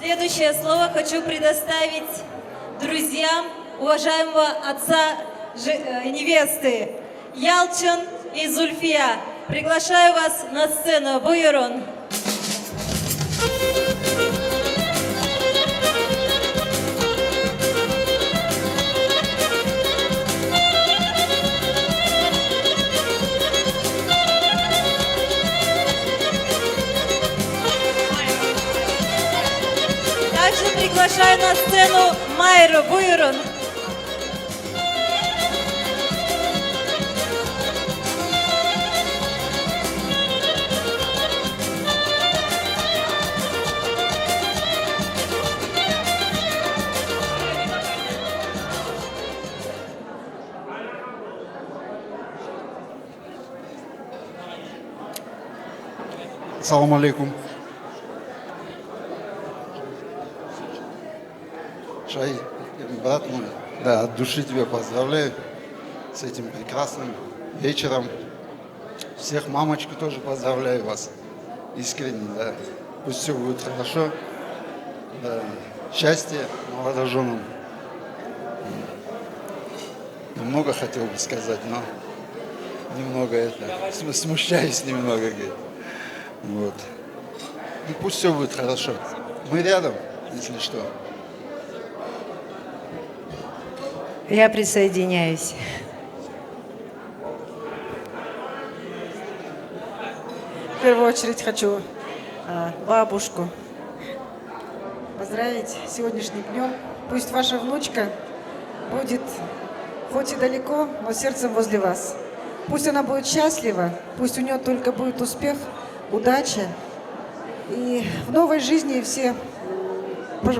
Следующее слово хочу предоставить друзьям уважаемого отца невесты Ялчин и Зульфия. Приглашаю вас на сцену. Буйрун. Также приглашаю на сцену Майру. Буйрун. Ассаламу алейкум. Шай, брат мой, да, от души тебя поздравляю с этим прекрасным вечером. Всех мамочку тоже поздравляю вас. Искренне, да. Пусть все будет хорошо. Да. Счастья молодоженам. Много хотел бы сказать, но немного это, смущаюсь немного, говорит. Вот. Ну, пусть все будет хорошо. Мы рядом, если что. Я присоединяюсь. В первую очередь хочу бабушку поздравить с сегодняшним днем. Пусть ваша внучка будет хоть и далеко, но сердцем возле вас. Пусть она будет счастлива, пусть у нее только будет успех, удача. И в новой жизни все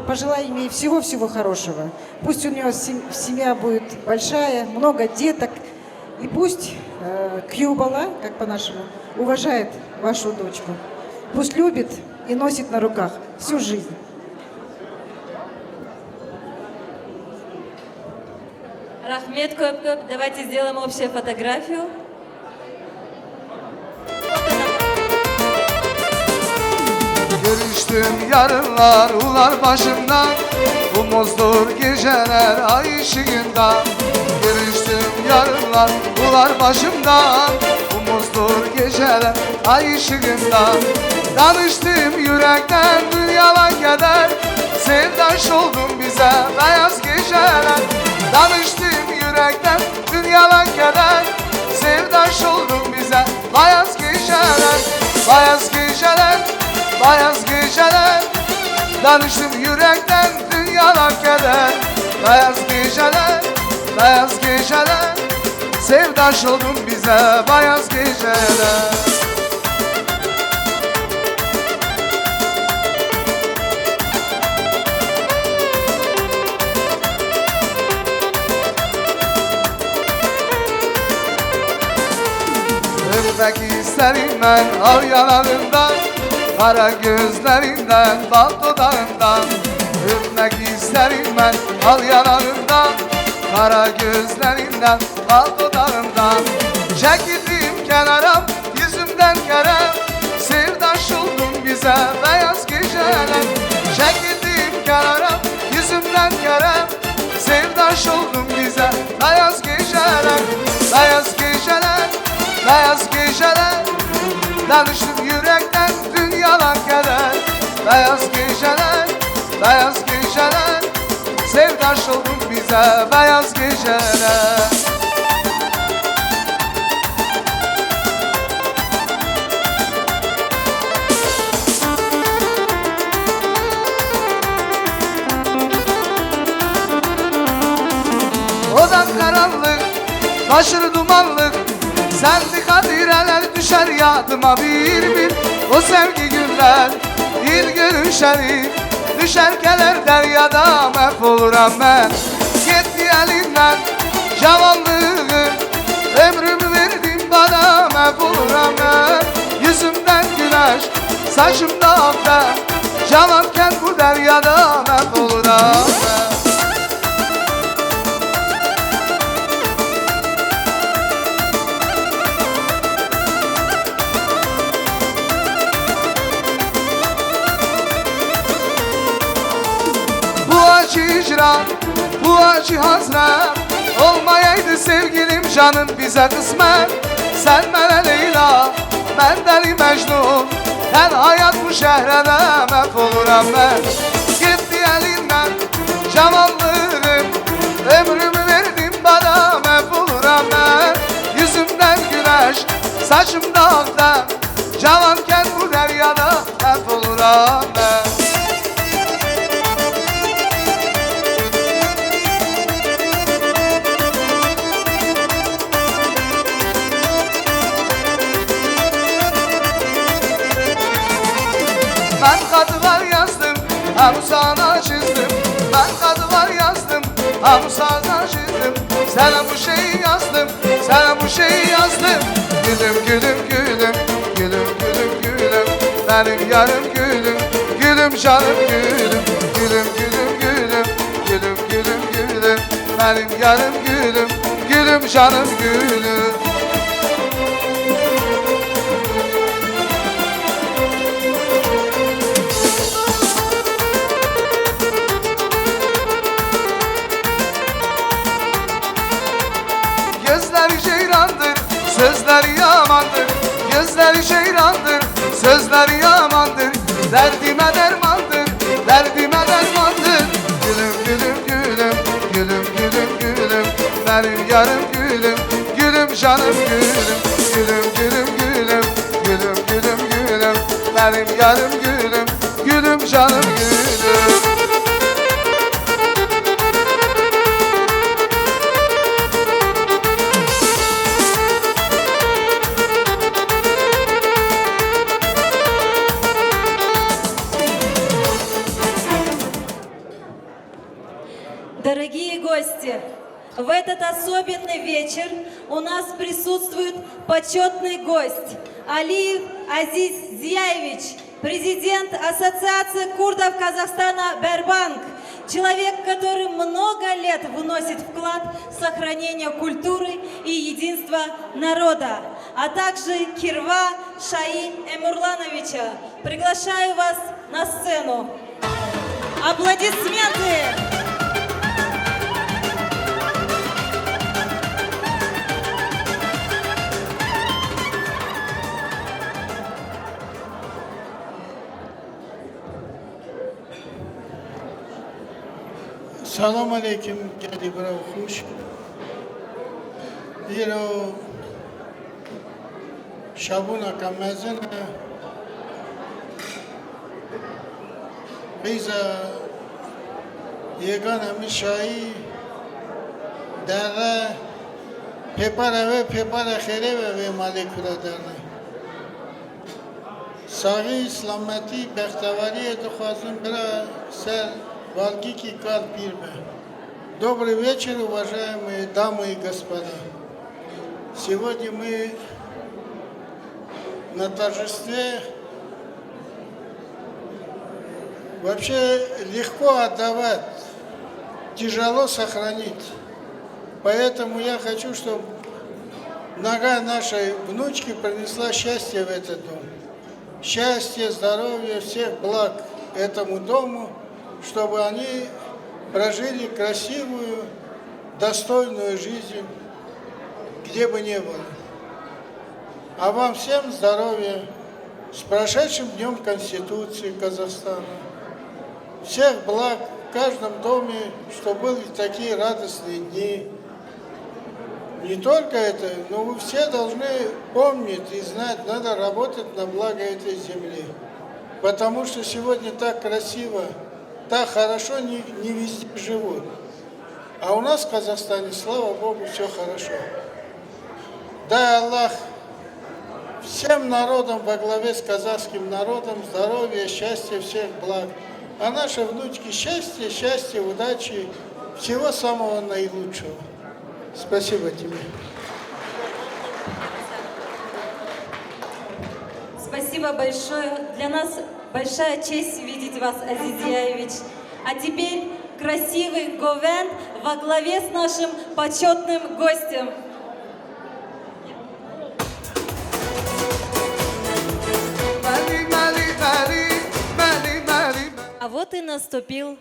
пожелаем ей всего-всего хорошего. Пусть у нее семья будет большая, много деток. И пусть Кьюбала, как по-нашему, уважает вашу дочку. Пусть любит и носит на руках всю жизнь. Рахмет көп-көп. Давайте сделаем общую фотографию. Görüştüm yarınlar ular başımdan, umuzdur geceler ay ışığında. Görüştüm yarınlar ular başımdan, umuzdur geceler ay ışığında. Danıştım yürekten dünyala keder, sevdaş oldum bize beyaz geceler. Danıştım yürekten dünyala keder, sevdaş oldum bize beyaz geceler. Beyaz geceler, beyaz geceler. Danıştım yürekten dünyala keder. Beyaz geceler, beyaz geceler. Sevdaş oldum bize beyaz geceler. Öpmek isterim ben av yanarından, kara gözlerinden, bal dudağından. Öpmek isterim ben al yanarından, kara gözlerinden, bal dudağından. Çekildim kenara yüzümden kerem, sevdaş oldum bize beyaz geceler. Çekildim kenara yüzümden kerem, sevdaş oldum bize beyaz geceler. Beyaz geceler, beyaz geceler. Danıştım yürekten dünyalar keder. Beyaz geceler, beyaz geceler. Sevdaş oldum bize beyaz geceler. Odan karanlık, taşır dumanlık. Senli kadireler düşer yadıma bir bir. O sevgi günler bir görüşelim. Düşerkeler deryada mahvoluram ben. Gitti elinden cavanlığım, ömrümü verdin bana mahvoluram ben. Yüzümden güneş, saçımda after, cavanken bu deryada mahvoluram ben. acı icra, bu acı hasret olmayaydı sevgilim canım bize kısmet. Sen mənə Leyla, mən dəli Məcnun, hər hayat bu şəhrədə məhv oluram mən. Getdi əlindən cavanlığım, ömrümü verdim bana məhv oluram mən. Yüzümdən güneş, saçımda ağda, cavanken bu deryada məhv oluram mən. Ben kadılar yazdım, hem sana çizdim. Ben kadılar yazdım, hem sana çizdim. Sana bu şeyi yazdım, sana bu şeyi yazdım. Gülüm gülüm gülüm, gülüm gülüm gülüm, benim yarım gülüm, gülüm canım gülüm. Gülüm gülüm gülüm, gülüm gülüm gülüm, benim yarım gülüm, gülüm canım gülüm. Gözleri ceyrandır, sözleri yamandır. Gözleri ceyrandır, sözleri yamandır. Derdime dermandır, derdime dermandır. Gülüm gülüm gülüm, gülüm gülüm gülüm, benim yarım gülüm, gülüm canım gülüm. Gülüm gülüm gülüm, gülüm gülüm gülüm, benim yarım gülüm, gülüm canım gülüm. Дорогие гости, в этот особенный вечер у нас присутствует почетный гость Алиев Азиз Зияевич, президент Ассоциации курдов Казахстана «Бербанк», человек, который много лет вносит вклад в сохранение культуры и единства народа, а также Кирва Шаи Эмурлановича. Приглашаю вас на сцену. Аплодисменты! سلام علیکم گلی برای خوش ایرو شبونه کمزن بیزا یگان همیشایی در پیپر خیره و مالی کرده درنه ساقی اسلامتی بختواری دخوازم برای سر Валгики Карпирба. Добрый вечер, уважаемые дамы и господа. Сегодня мы на торжестве. Вообще легко отдавать, тяжело сохранить. Поэтому я хочу, чтобы нога нашей внучки принесла счастье в этот дом. Счастье, здоровье, всех благ этому дому, чтобы они прожили красивую, достойную жизнь, где бы ни было. А вам всем здоровья, с прошедшим Днем Конституции Казахстана. Всех благ в каждом доме, чтобы были такие радостные дни. Не только это, но вы все должны помнить и знать, надо работать на благо этой земли. Потому что сегодня так красиво, так хорошо не везде живут. А у нас в Казахстане, слава Богу, все хорошо. Дай Аллах всем народам во главе с казахским народом здоровья, счастья, всех благ. А наши внучки счастья, счастья, удачи, всего самого наилучшего. Спасибо тебе. Спасибо большое. Для нас большая честь видеть вас, Азиз Зияевич. А теперь красивый говен во главе с нашим почетным гостем. А вот и наступил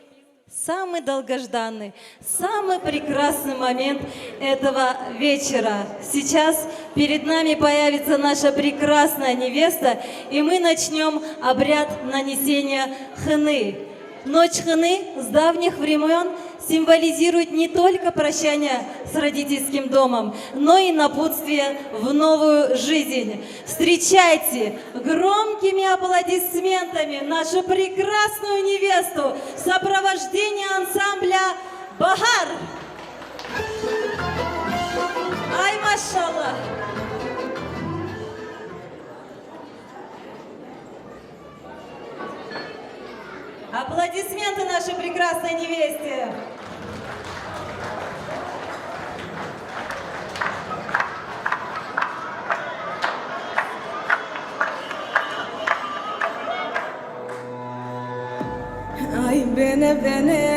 самый долгожданный, самый прекрасный момент этого вечера. Сейчас перед нами появится наша прекрасная невеста, и мы начнем обряд нанесения хны. Ночь хны с давних времен символизирует не только прощание с родительским домом, но и напутствие в новую жизнь. Встречайте громкими аплодисментами нашу прекрасную невесту в сопровождении ансамбля «Бахар». Ай, машаллах! Аплодисменты нашей прекрасной невесте! Ай, бене, бене.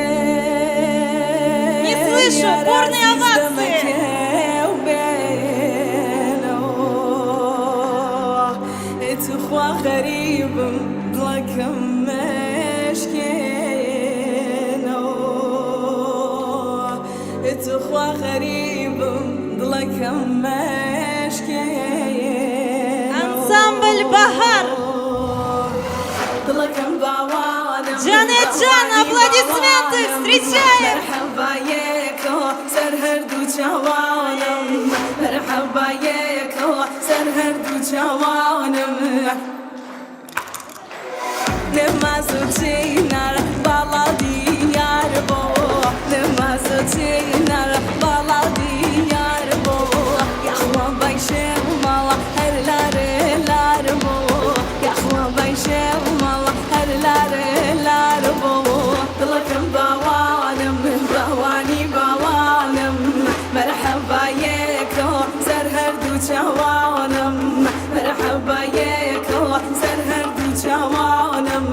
Не слышу, бурные овации! تخوى غريب ضلك مشكينو تخوى غريب ضلك مشكينو Ансамбль «Бахар». ضلك مباوانا Джанет Джан, аплодисменты, встречаем! مرحبا ياكو سرهردو جوانم مرحبا ياكو سرهردو جوانم نمازو تينار بالا ديار بو نمازو تينار بالا ديار بو يخوى بايشي ومالا هرلار لار بو يخوى بايشي ومالا هرلار لار بو ضلكم باوانم باواني باوانم مرحبا ياكو سرهردو جوانم مرحبا ياكو سرهردو جوانم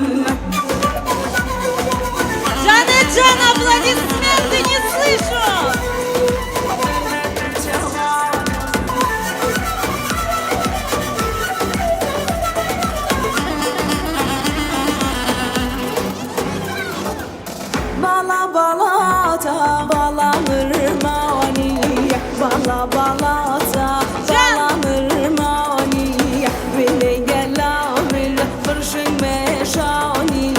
Джанет Джан, аплодисменты, не слышу! Bala balata balanır mani Bala balata balanır mani Beni gelamir fırşın meşani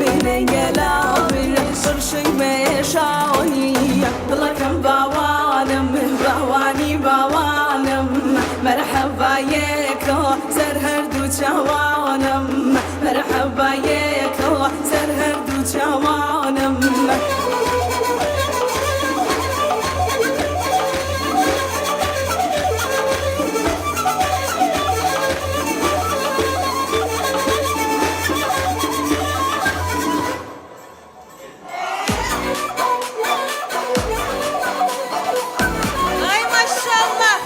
Beni gelamir fırşın meşani Dılakan bavanım bavani bavanım Merhaba yeko serherdu çavanım Merhaba yeko serherdu çavanım Ай, машаллах!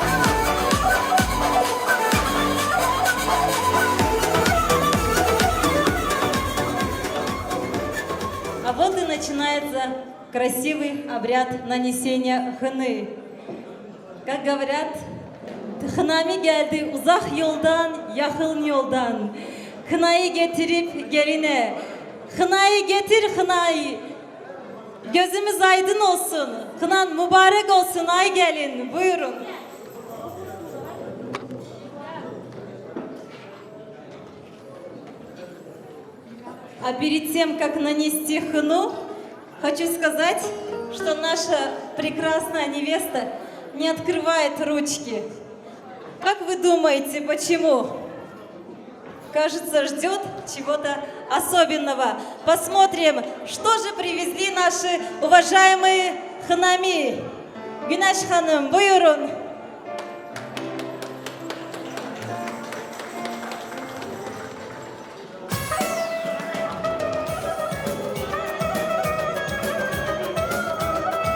А вот и начинается красивый обряд нанесения хны. Как говорят, hınami geldi uzak yoldan, yakın yoldan. Hınayı getirip geline. Hınayı getir hınayı. Gözümüz aydın olsun. Hınan mübarek olsun ay gelin. Buyurun. А перед тем, как нанести хну, хочу сказать, что наша прекрасная невеста не открывает ручки. Как вы думаете, почему? Кажется, ждет чего-то особенного. Посмотрим, что же привезли наши уважаемые ханами. Гюнаш ханым, buyurun.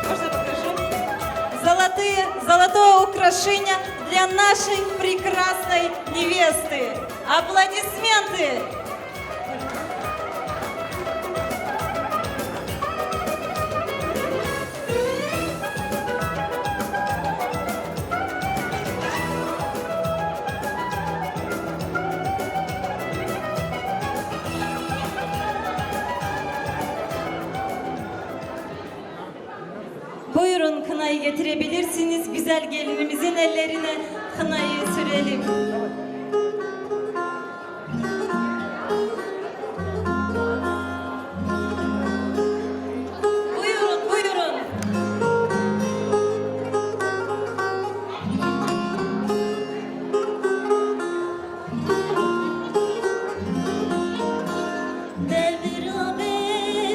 Можно покажу? Золотое украшение для нашей прекрасной невесты. Аплодисменты! Buyurun kınayı getirebilirsiniz. Güzel gelinimizin ellerine kınayı sürelim. Buyurun, buyurun. Devirabe,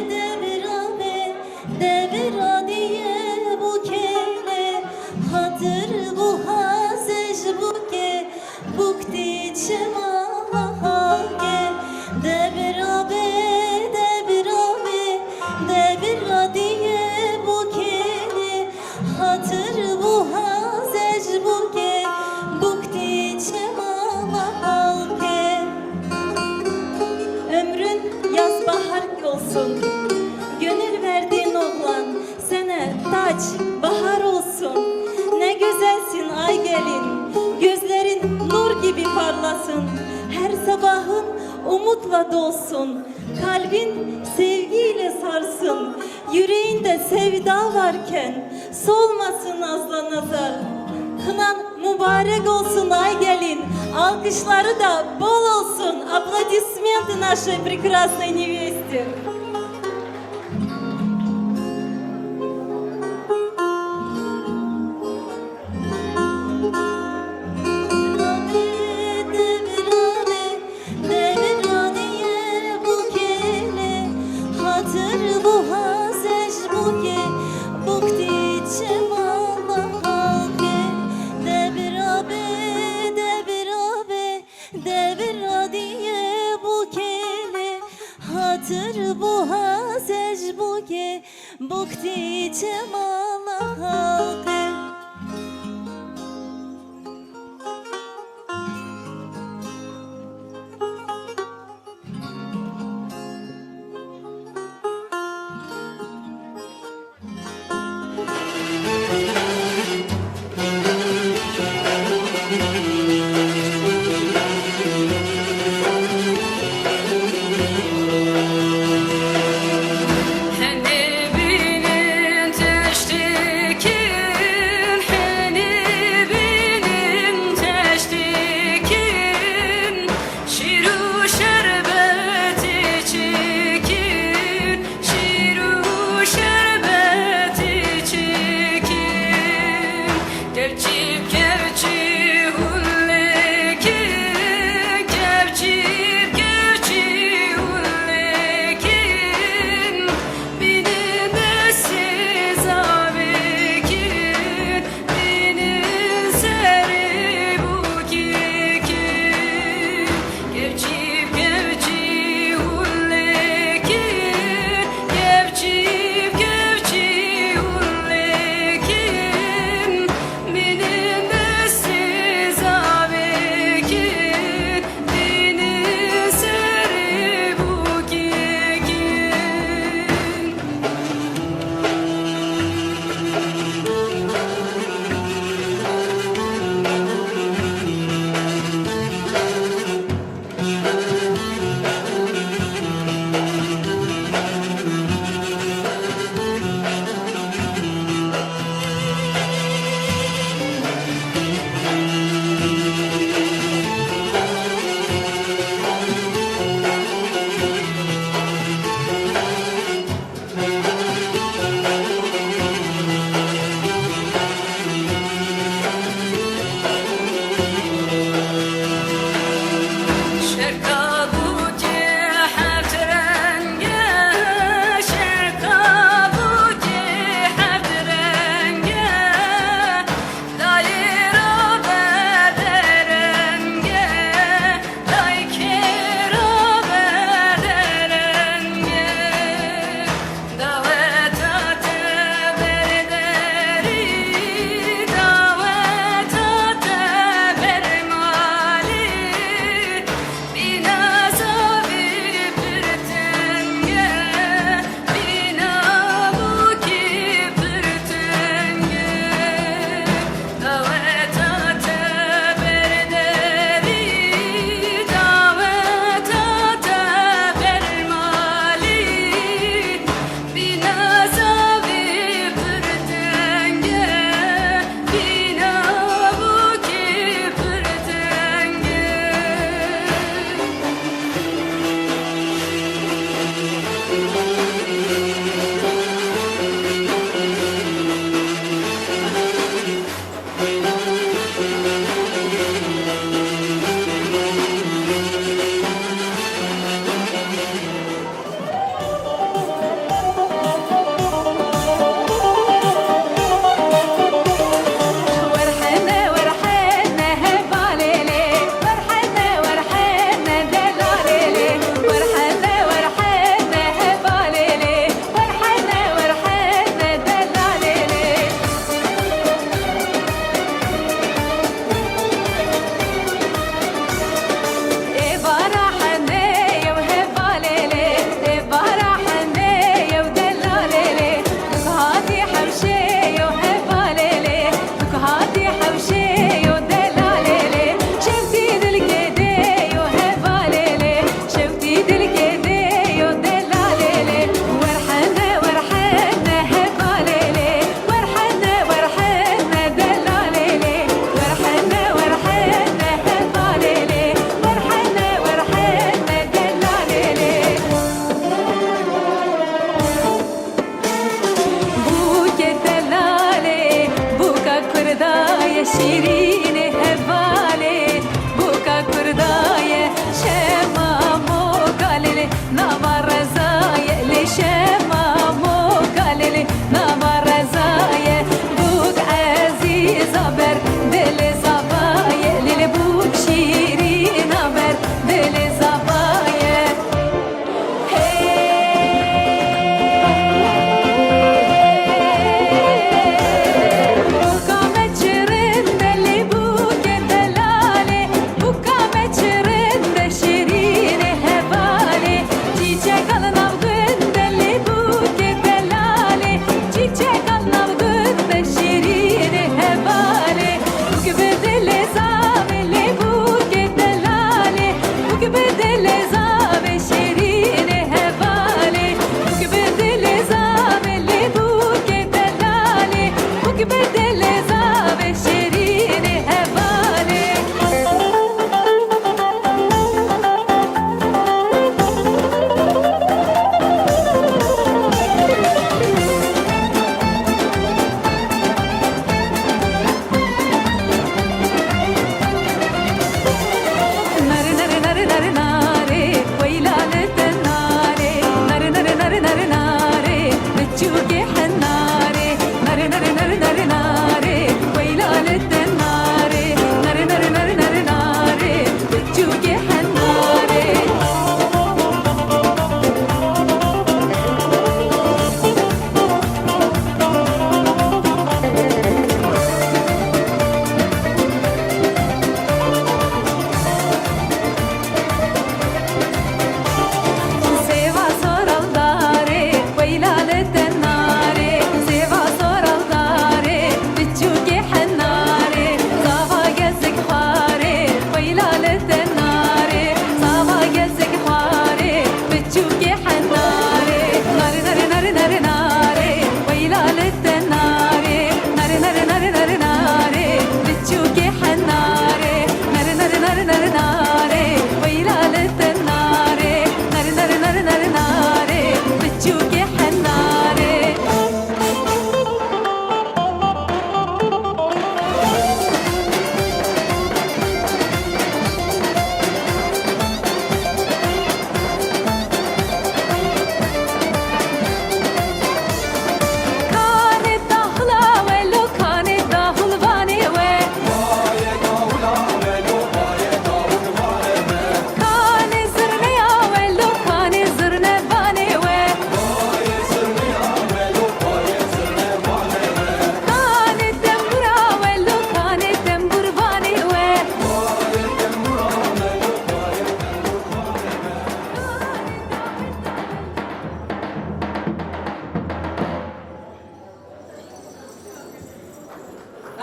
devirabe, devira diye bu kele hatır bu hazej bu ke bukti çemahage devirabe, devirabe, devira diye bu kele hatır bu hazej bu ke bukti çemahage. Ömrün yaz bahar olsun. Gönül verdiğin oğlan sana taç bahar olsun. Ne güzelsin ay gelin. Gözlerin nur gibi parlasın. Her sabahın umutla dolsun. Kalbin sevgiyle sarsın. Yüreğinde sevda varken solmasın nazla nazar. Kınan mübarek olsun ay gelin. Alkışları da bol olsun. Аплодисменты нашей прекрасной невесте. Hatır bu hazej bu ke bukti çemahage devirabe, devirabe, devira diye bu kele hatır bu hazej bu ke bukti çemahage. Hani birinin teştiki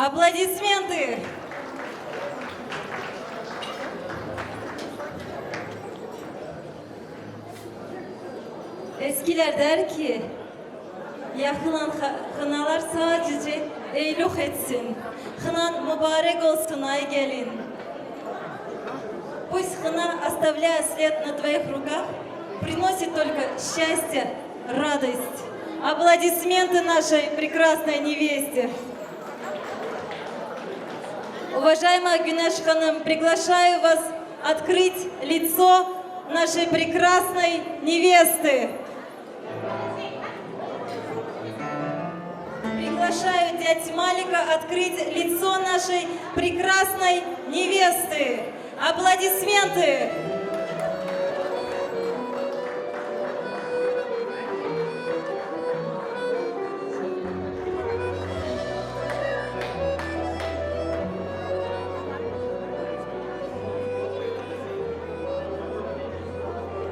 Aplodismenты. Eskiler der ki, yakılan hınalar sadece eylüh etsin. Hынан mübarek olsun ay gelin. Пусть хна, оставляя след на твоих руках, приносит только счастье, радость. Аплодисменты нашей прекрасной невесте. Уважаемая Гюнеш Ханым, приглашаю вас открыть лицо нашей прекрасной невесты. Приглашаю дядь Малика открыть лицо нашей прекрасной невесты. Аплодисменты!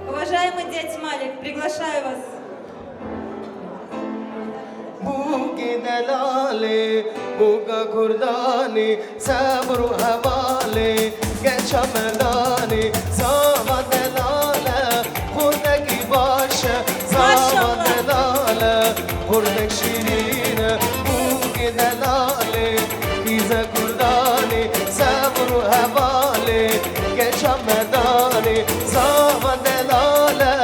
Уважаемый дядь Малик, приглашаю вас. Bugi delali, buga kurdani, sabru havali, geça merdani, zava delale, hurdaki başa, zava delale, hurdak şirine, bugi delali, bize kurdani, sabru havali, geça merdani, zava delale,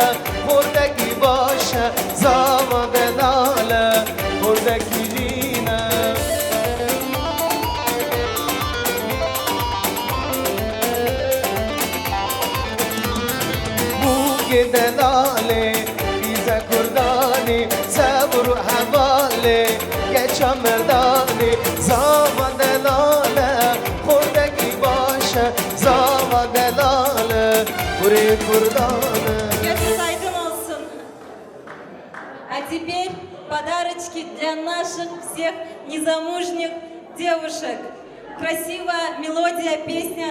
hurdaki başa, zava delale, buradaki yine bu gidelale bize kurdani sabru havale geça merdani zava delale buradaki başa zava delale buraya kurdane. Gözünüz aydın olsun. А теперь подарочки для наших всех незамужних девушек. Красивая мелодия, песня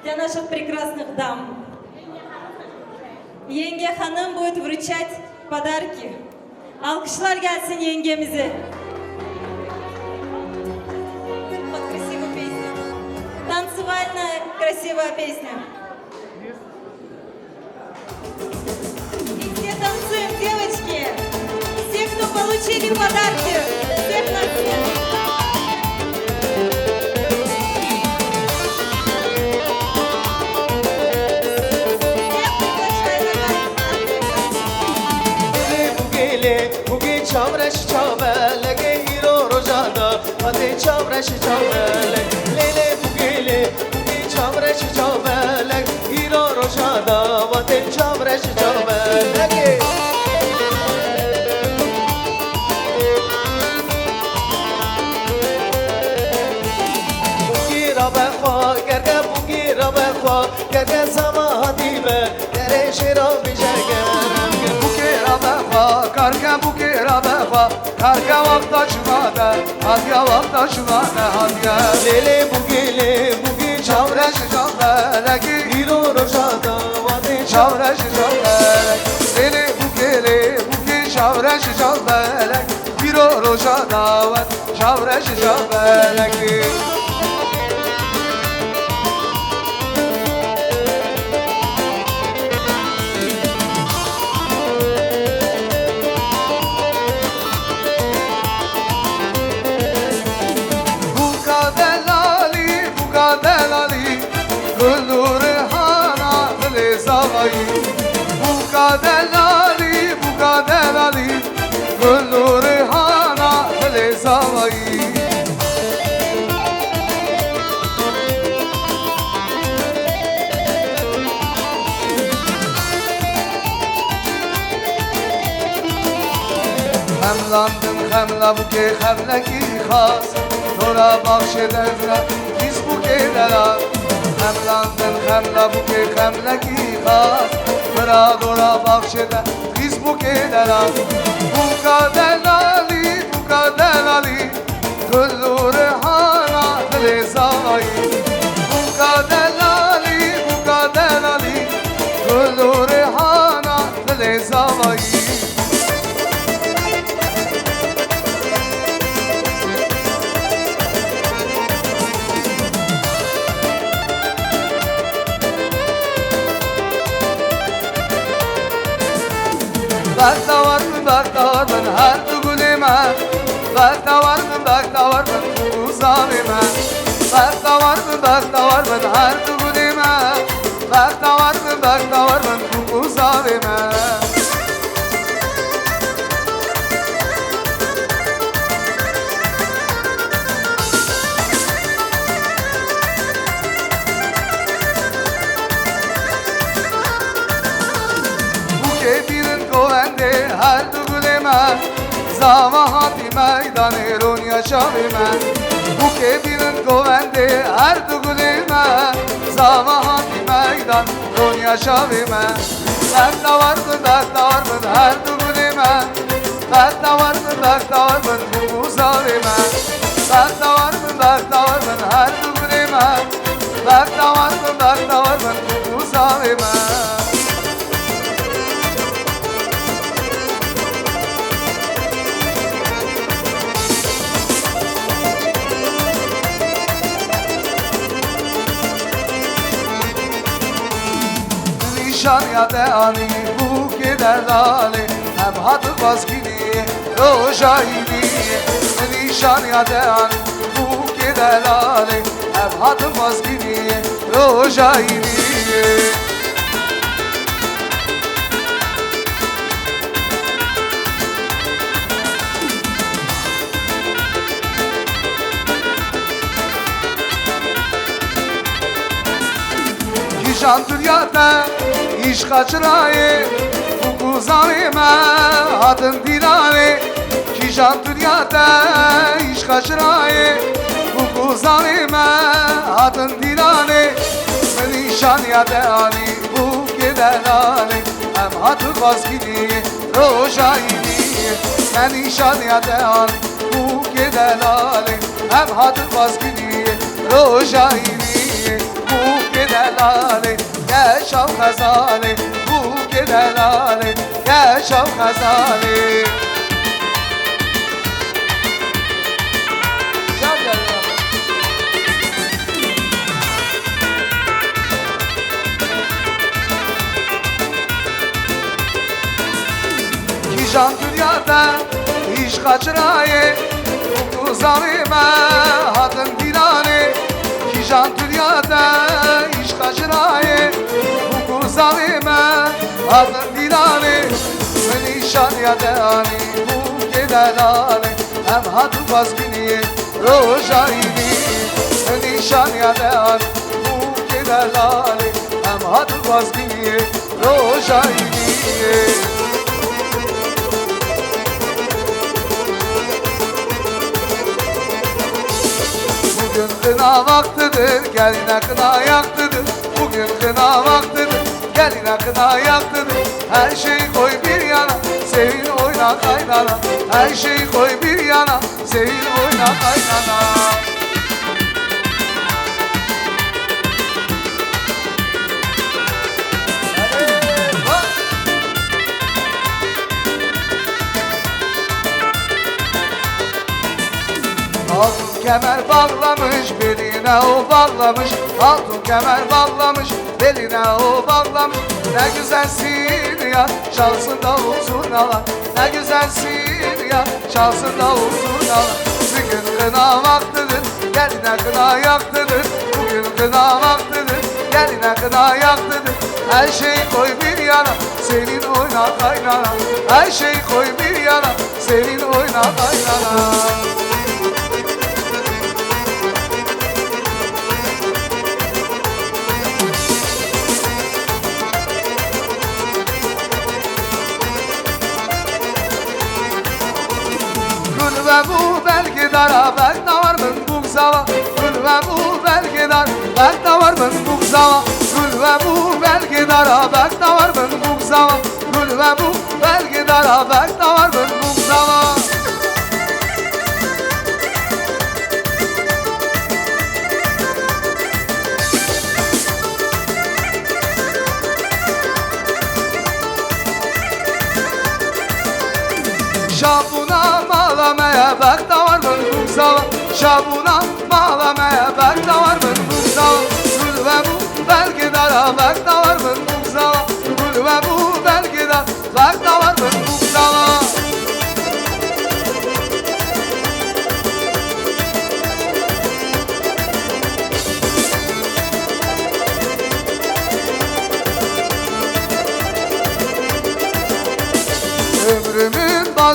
для наших прекрасных дам. Yenge Hanım будет вручать подарки. Alkışlar gelsin yengemize. Вот красивая песня. Танцевальная красивая песня. И все танцуем, девочки. Все, кто получили подарки, всех на сцену. Всех приглашаю на Bugi çavreş çavele hiro rojada hadi çavreş çavele lele bugi çavreş çavele hiro rojada hadi çavreş çavele bugi rabe kha gerge bugi rabe kha gerge sama hadi be tere shira bijageram bugi rabe kha karga bugi rabe kha karga vakta şuvada hadiya vakta şuvada hadiya lele bugi çavreş çavele hiro rojada hadi çavreş çavele lele bugi çavreş çavele hiro rojada hadi çavreş çavele bu kadelali gülü rihana dile zavayı Hemlandım hemla bu ke hemle ki khas Tora bakşe devra biz bu ke dela Hemlandım hemla bu ke hemle ki khas Tora dora bakşe de biz bu ke dela Bu kadelali Kullu rehana dile zavayı Bu kadelali Kullu rehana dile zavayı bakta var mı her dugulime Bakta var mı bu zalime Bakta var mı her dugulime Bakta var mı bu zalime Keyfinin kovende her dugulime Zavahati meydan erun yaşavime Bu keyfinin kovende her dugulime Zavahati meydan erun yaşavime Bakta var mı her dugulime Bakta var mı bu zalime Bakta var mı her dugulime Bakta var mı bu zalime Nişan ya de ani bu gider dali Hem hadı vazgini rojayini Nişan ya de ani bu gider dali Hem hadı vazgini rojayini Kişan dünyada iş kaçırayı Bu kuzanime adın dinari Kişan dünyada iş kaçırayı Bu kuzanime adın dinari Nişan ya de ani bu gider ali Hem hadı vazgini rojayini Nişan ya de ani bu gider ali Hem hadı vazgini rojayini Bu gidelali yaşav gazali Bu gidelali yaşav gazali Kişan dünyada iş kaçırayı Bu zalime adın dinani Kişan dünyada iş kaçırayı Bu kuzalime adın dinani Nişan ya de ani bu gidelali Hem hadı vazgini rojayini Nişan ya de ani bu gidelali Hem hadı vazgini rojayini Bugün kına vaktidir, geline kına yaktıdır Bugün kına vaktidir, geline kına yaktıdır Her şeyi koy bir yana, sevin oyna kaynana Her şeyi koy bir yana, sevin oyna kaynana Altın kemer bağlamış, beline o bağlamış Altın kemer bağlamış, beline o bağlamış Ne güzelsin ya, çalsın davul zurnalar Ne güzelsin ya, çalsın davul zurnalar Bugün kına vaktidir, geline kına yaktıdır Bugün kına vaktidir, geline kına yaktıdır Her şeyi koy bir yana, senin oyna kaynana Her şeyi koy bir yana, senin oyna kaynana Ve bu belgedara Bekta var mı bu zava Gül ve bu belgedar Bekta var mı bu zava Gül ve bu belgedara Bekta var mı bu zava Gül ve bu belgedara Bekta var mı bu zava Şabuna malamaya Bekta var mı bu zava Şabuna malamaya Bekta var mı bu zava Gül ve bu belgedara Bekta var mı bu zava Gül ve bu belgedar Bekta var mı bu zava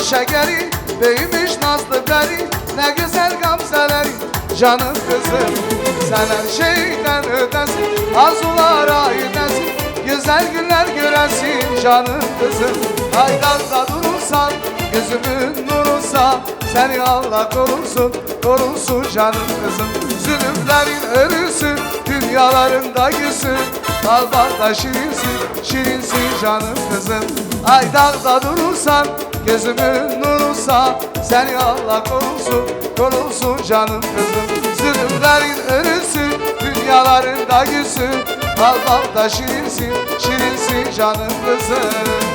şekeri Büyümüş nazlı peri Ne güzel gamzeleri Canım kızım Sen her şeyden ötesin Arzulara yetesin Güzel günler göresin Canım kızım Aylarda durursan Gözümün nurunsa Seni Allah korusun Korusun canım kızım Zulümlerin örüsün Dünyalarında gülsün Bal balda şirinsin Şirinsin canım kızım Ay dağda durursan Gözümün nurunsa Seni Allah korusun Korusun canım kızım Zulümlerin örüsün Dünyalarında gülsün Bal balda şirinsin Şirinsin canım kızım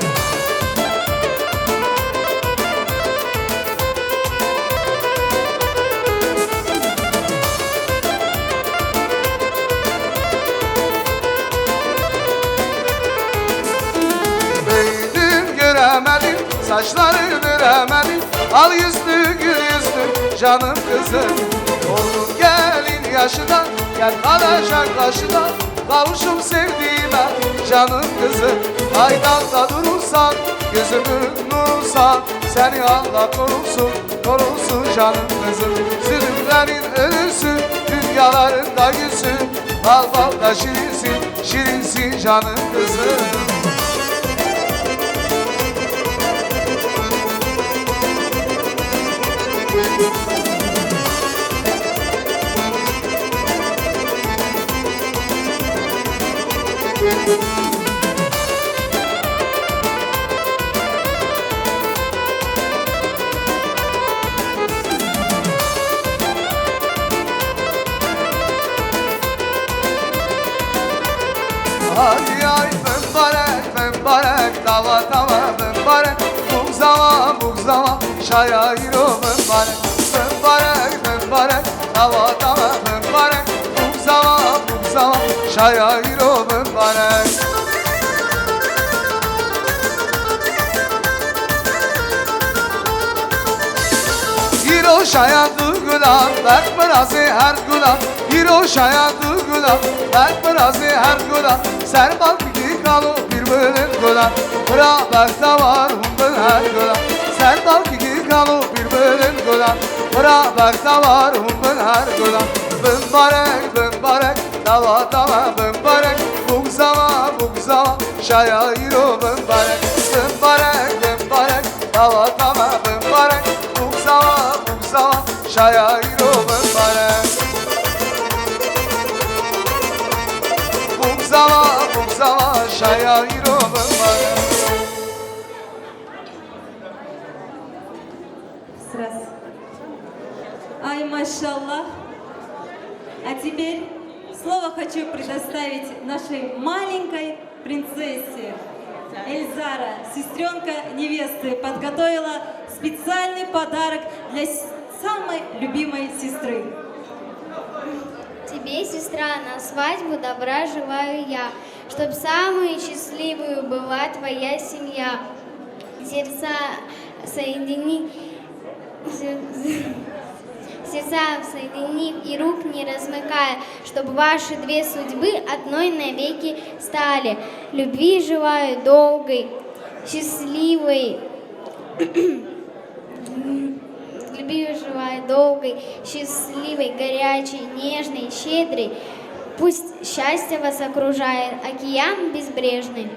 göremedim Saçlarını öremedim Al yüzlü gül yüzlü Canım kızım Oğlum gelin yaşına Gel kalacak karşına Kavuşum sevdiğime Canım kızım Ay dalda durursan Gözümün nurunsa Seni Allah korusun Korusun canım kızım Zulümlerin ölüsü Dünyalarında gülsün Bal balda şirinsin Şirinsin canım kızım Ay ay mübarek Dava dava mübarek Bugzava Şayayiro mübarek Dava dava mübarek Bugzava Şayayiro mübarek Hiro şayandı gülan Berk mırazı her gülan Hiro şayandı gülan Berk mırazı her gülan Serbal piki kalı bir bölün gülan Bıra berkte var humbın her gülan Serbal piki kalı bir bölün gülan Bıra berkte var humbın her gülan Mübarek Dava dava mübarek Bugzava Şayayiro mübarek Mübarek Dava dava mübarek Bugzava Şayayiro mübarek Bugzava Şayayiro mübarek Сразу. Ай, машаллах. А теперь слово хочу предоставить нашей маленькой принцессе. Эльзара, сестренка невесты, подготовила специальный подарок для самой любимой сестры. Тебе, сестра, на свадьбу добра желаю я, чтоб самой счастливой была твоя семья. Сердца соединив и рук не размыкая, чтобы ваши две судьбы одной навеки стали. Любви желаю долгой, счастливой. Любви желаю долгой, счастливой, горячей, нежной, щедрой. Пусть счастье вас окружает, океан безбрежный.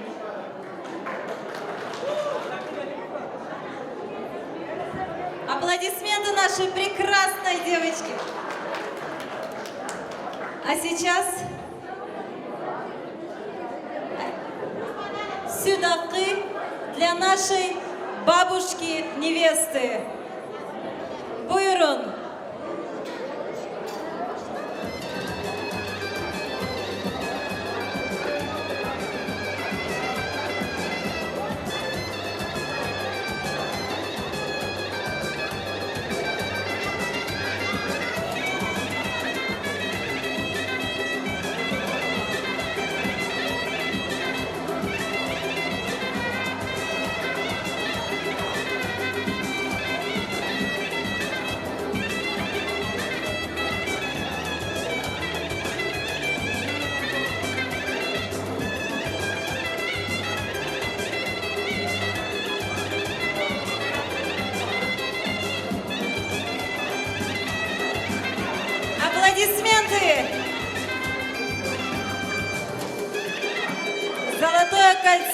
Аплодисменты нашей прекрасной девочке. А сейчас сюдакы для нашей бабушки-невесты. Buyurun.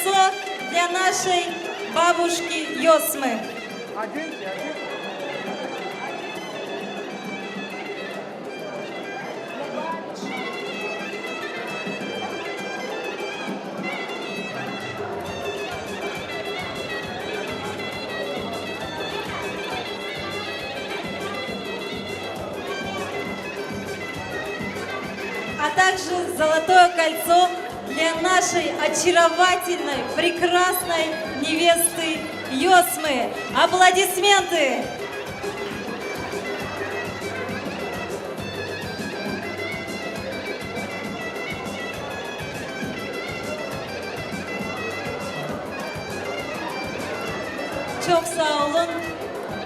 кольцо для нашей бабушки Йосмы. А также золотое кольцо для нашей очаровательной, прекрасной невесты Йосмы. Аплодисменты! Çok sağ olun.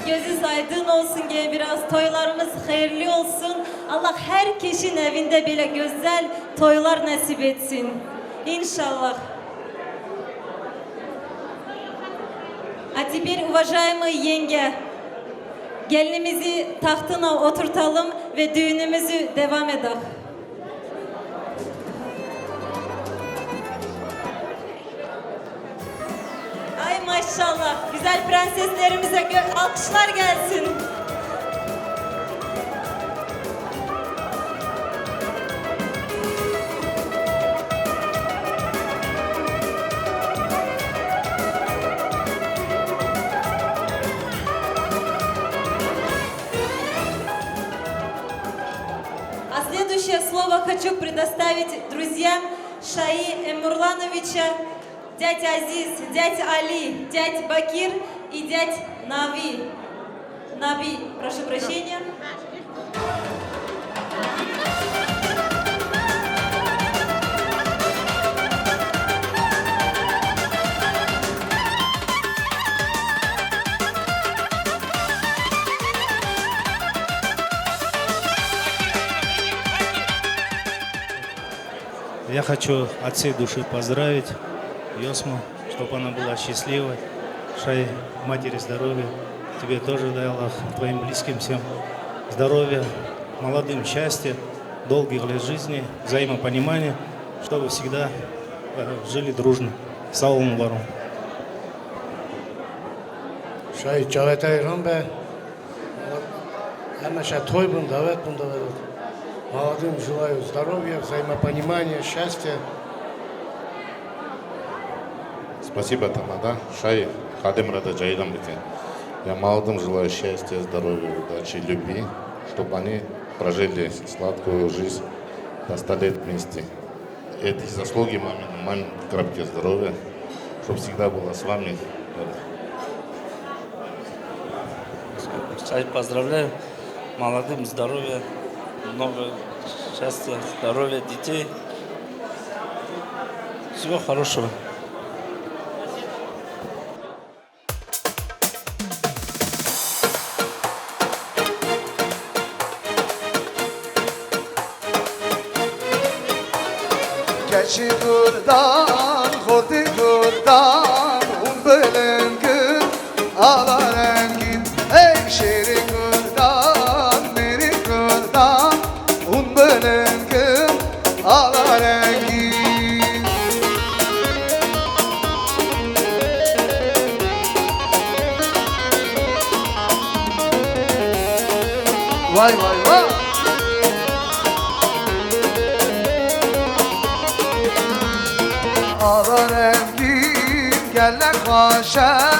Gözünüz aydın olsun diye biraz toylarımız hayırlı olsun. Allah her kişinin evinde böyle güzel toylar nasip etsin. İnşallah. А теперь, уважаемые yenge, gelinimizi tahtına oturtalım ve düğünümüzü devam edelim. Ay maşallah, güzel prenseslerimize alkışlar gelsin. А следующее слово хочу предоставить друзьям Шаи Эмурлановича, дядь Азиз, дядь Али, дядь Бакир и дядь Нави. Наби, прошу прощения. Я хочу от всей души поздравить Йосму, чтобы она была счастливой. Шай, матери здоровья. Тебе тоже дай Аллах, твоим близким всем здоровья, молодым счастья, долгих лет жизни, взаимопонимания, чтобы всегда жили дружно. Салам алейкум. Шай, чаветай ромбе. Амаша той бундавет. Молодым желаю здоровья, взаимопонимания, счастья. Спасибо, Тамада. Шай, Хадим Рада Джайгам Бикен. Я молодым желаю счастья, здоровья, удачи, любви, чтобы они прожили сладкую жизнь до 100 лет вместе. Эти заслуги маме крепкое здоровья, чтобы всегда была с вами. Шай, поздравляю. Молодым здоровья, много счастья, здоровья, детей. Всего хорошего. Keçi kurdan, kurdi kurdan, un belengin, ala rengin. Ey şeri kurdan, meri kurdan, un belengin, ala rengin. Vay vay vay. Ala rengin gellek başa,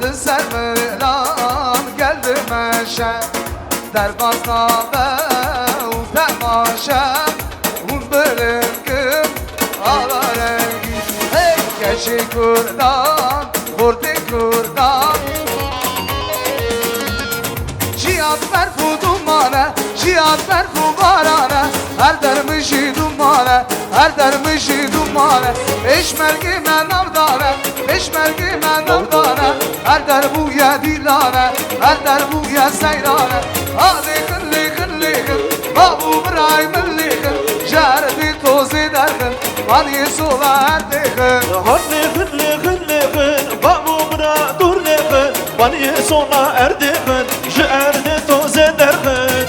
Lüser mılan geldi meşe. Derbazda be temaşa, un bölüngün ala rengin. Hey keçi kurdan, kurdi kurdan. Cihat ver bu dumana, cihat ver bu barana. Her dermişi dumana, her dermişi dumana. Peşmergime navdana, peşmergime navdana. Her der bu ya dilana, her der bu ya seyrana. Hadi kıllı kıllı kıl, babu bıray milli kıl. Jardi toz ederken, mani sola erdekın. Hadi hırlı babu bıra dur nekın. Bani sona erdekın, jerde toz ederkın.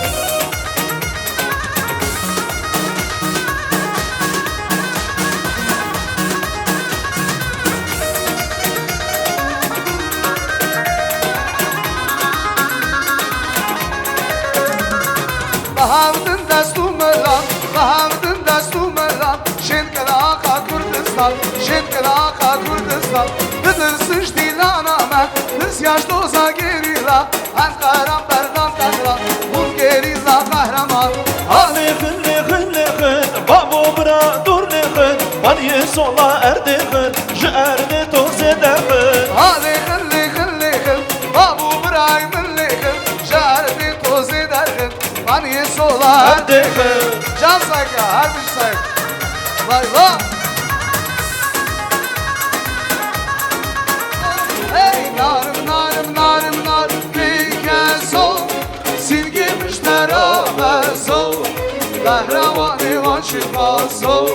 Kurdistan Şenkıraka Kurdistan Kıdırsın ştilana men Kız yaş doza gerila Ankaram berdan kakla Bul gerila kahraman Alekın lekın lekın Babu bıra dur lekın Baniye sola erdekın Jerde toz edekın Alekın lekın lekın Babu bıraymın lekın Jerde toz ederkın Baniye sola Erdekın Can saygı, harbi saygı Vay vay Hey narım narım narım narım Beyken sol Silgimiş beraber sol Kahraman ivan çıkmaz sol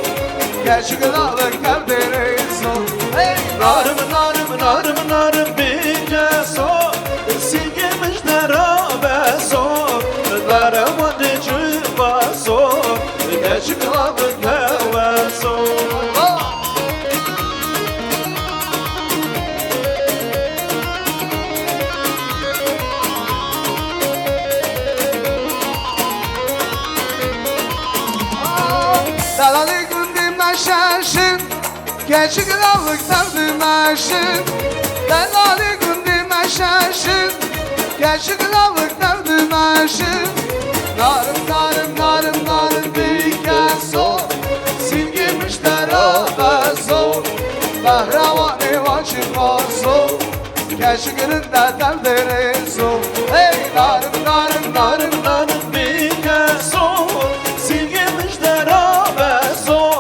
Gerçek dağlık kalbere sol Hey Narım narım narım narım Bilge so Silgemiş beraber so Daramadı çıkma so Geçikladı keve so Dalalı gündüm aşarsın Gerçek dağlıktan dümersin Dalalı gündüm aşarsın Gerçek dağlıktan dümersin Narım narım narım narım Beyken sol Silgimiş beraber sol Kahraman ivan çıkmaz sol Gerçeklerinde telleri sol Hey narım narım narım narım Bilge so Silgemiş beraber so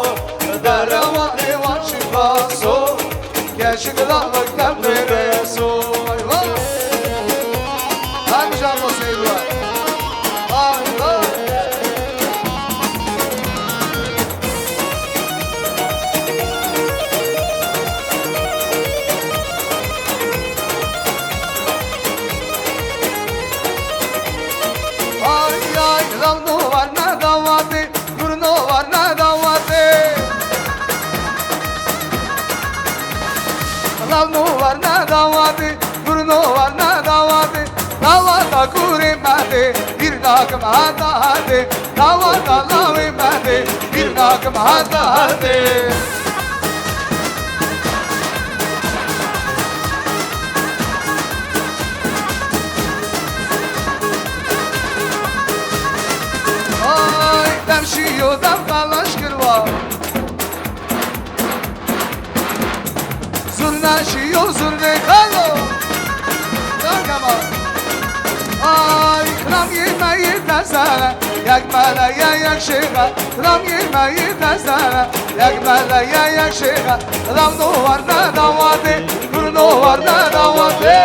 Kahraman ivan çıkmaz sol Gerçek dağlık telleri sol Hadi canım sevgiler Allah Ay ay lavno var ne davati Kurno var ne davati Lavno var ne davati Kurno var ne davati Davata kurimadi Bir nakım hata hadi Davata lavimadi Bir nakım hata hadi Ay demşiyo dem kalaş kırva Zurna şiyo zurne kalo Döngama Ay kram yemeyi tersene Yakmele yak şeyha Kram yemeyi tersene Yakmele yak şeyha Ravno var ne davati Kurno var ne davati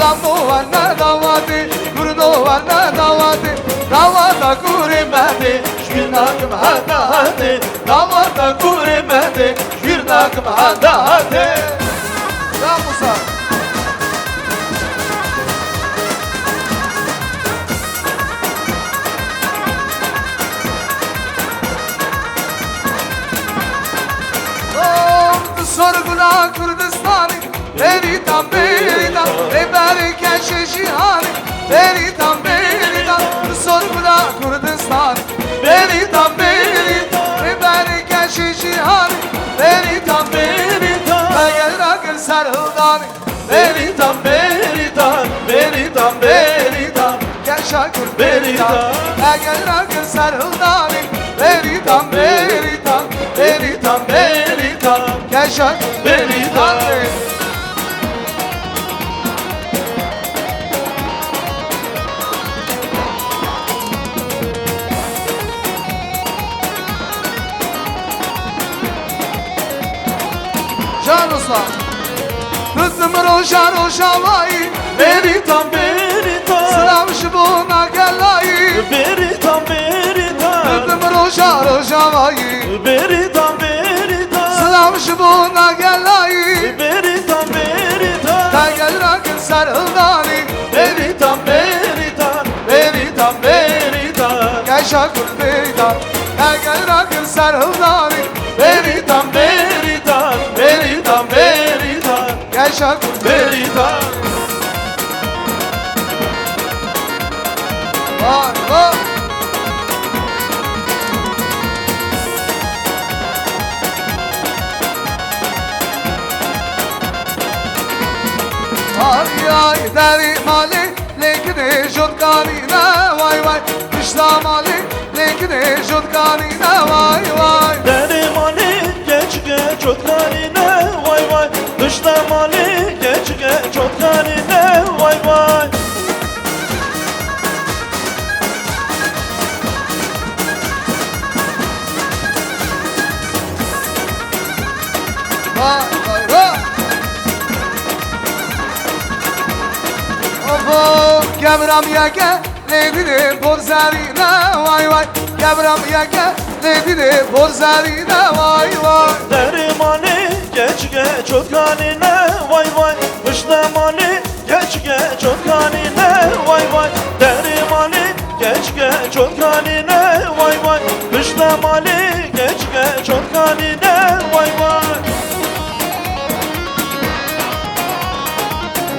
Lavno var ne davati Kurno var ne davati Davata kurimedi Bir nakım hata hadi Davata kurimedi Bir nakım hata hadi Ramusa Sorgula Kürdistan'ı Beritan beritan Eberken şeşihani Beritan beritan Sorgula Kürdistan'ı Beritan beritan Eberken şeşihani Beritan beritan Gel rakır sarıldanı Beritan beritan Beritan beritan Gel şakır beritan Gel rakır sarıldanı Beritan beritan Beritan beritan Gel şakır beritan Can Ruslan Kızım roşa roşa vay Beritan beritan Sınamış buna gelayı Beritan beritan Kızım roşa roşa vay Beritan beritan Sınamış buna gelayı Beritan beritan Ta gel rakın sarıldani Beritan beritan Beritan beritan Gel şakır beritan Ta gel rakın sarıldani Beritan beritan Beritan beritan Gel şakır Beritan Var var Ay ay deri mali lekine jotkanina vay vay Kışla mali lekine jotkanina vay vay Deri mali geç geç otkanine vay vay Kışla mali geç geç otkanine vay vay Vay vay vay Ovo gebram yeke levine borzarina vay vay Gebram yeke levine borzarina vay vay Deri mali geç geç otkanine vay vay Kışla mali geç geç otkanine vay vay Deri mali geç geç otkanine vay vay Kışla mali geç geç otkanine vay vay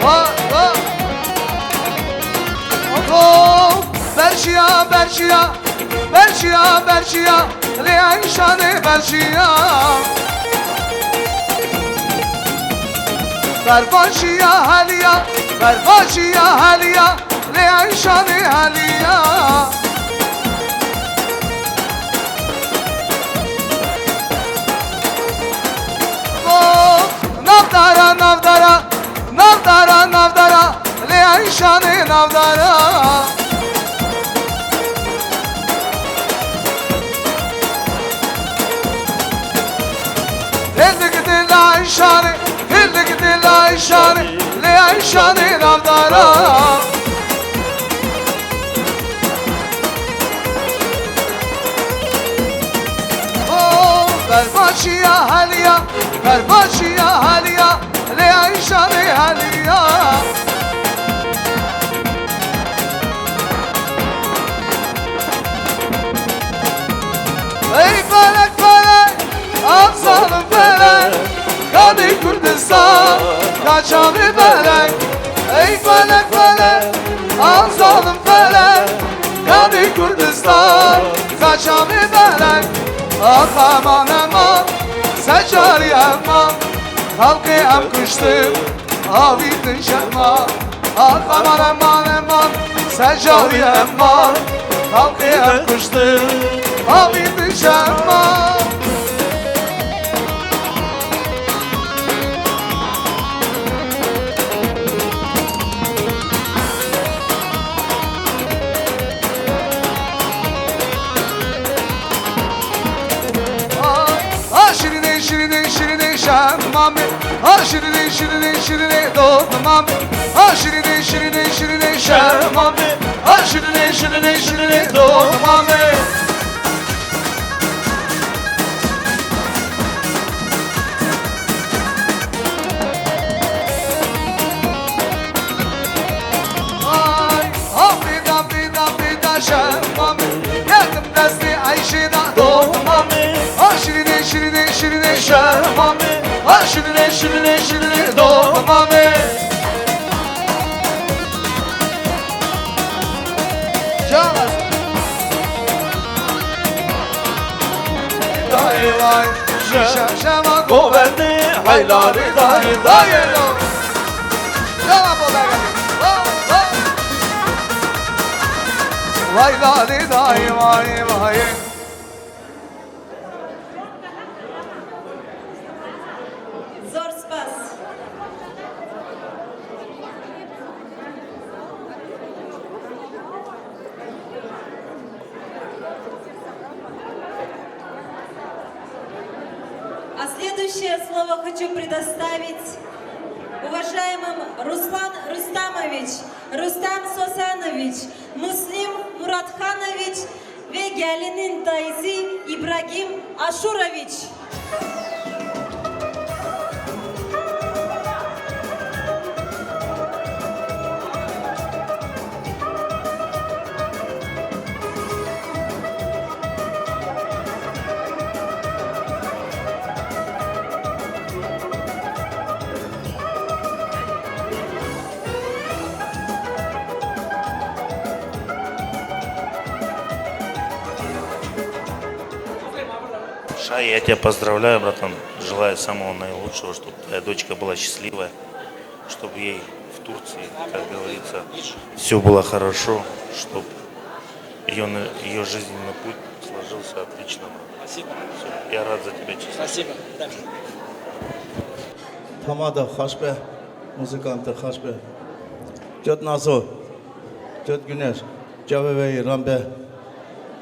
Vay vay Ovo Berşia Berşia Berşia Berşia Le Ayşane Berşia Berbaşia Haliya Berbaşia Haliya Le Ayşane Haliya Oh Navdara Navdara Navdara Navdara Le Ayşane Navdara Hillik dil Ayşane Hillik dil Ayşane Le Ayşane Navdara Oh Berbaşia Haliya Berbaşia Haliya Le Ayşane Haliya Ey felek felek Afzalım felek Kadı Kürdistan Kaçan bir felek Ey felek felek Afzalım felek Kadı Kürdistan Kaçan bir felek Ah aman aman Secari aman Halkı hem kıştım Avidin şerman Ah aman aman aman Secari aman Halkı hem kıştım Avidin şerman Şirine şirine şirine şemmame Şirine şirine şirine doğmame Şirine şirine şirine şemmame Şirine şirine şirine doğmame Ay Afrika Afrika Afrika şemmame Yakın desti Ayşe'den doğmame Şirine şirine şirine şemmame Şirine şirine şirine doğmame Canım Dahi vay Şemşema Goverdi haylari dahi dahi Canım o da geldi Vay dahi dahi vay vay Зор спас. А следующее слово хочу предоставить уважаемым Руслан Рустамович, Рустам Сосанович, Муслим Муратханович ve gelinin dayısı İbrahim Aşuroviç. Шай, я тебя поздравляю, братан. Желаю самого наилучшего, чтобы твоя дочка была счастливая, чтобы ей в Турции, как говорится, все было хорошо, чтобы ее жизненный путь сложился отлично. Спасибо. Всё, я рад за тебя, честно. Спасибо. Tamada Haşbe, muzikantı Haşbe. Cöt Nazo, Cöt Güneş, Caveve Rambe,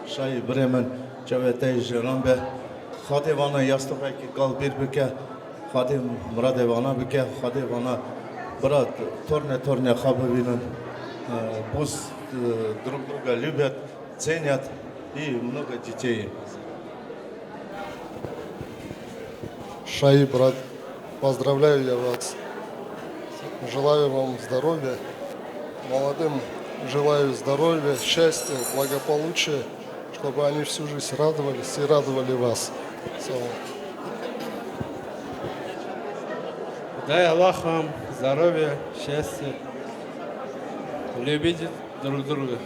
Şahi Bremen, Cavetej Rambe, Khadevana Yastıkaki Kal bir büke, Khadev Muradevana büke, Khadevana Brat, Torne Khabevinin, Buz друг друга любят, ценят и много детей. Шаи, брат, поздравляю я вас. Желаю вам здоровья. Молодым желаю здоровья, счастья, благополучия, чтобы они всю жизнь радовались и радовали вас. Дай Аллах вам здоровья, счастья. Любите друг друга.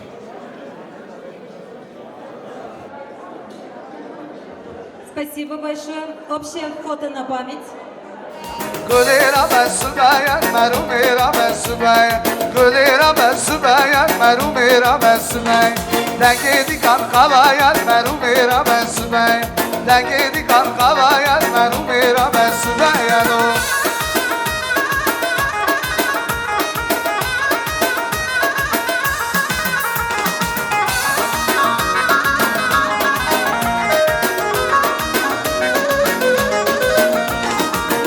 Спасибо большое. Общее фото на память. Kulera besubaya, merumera besubaya, kulera besubaya, merumera besubaya. Dengedi kan kavaya, merumera besubaya, dengedi kan kavaya, merumera besubaya no.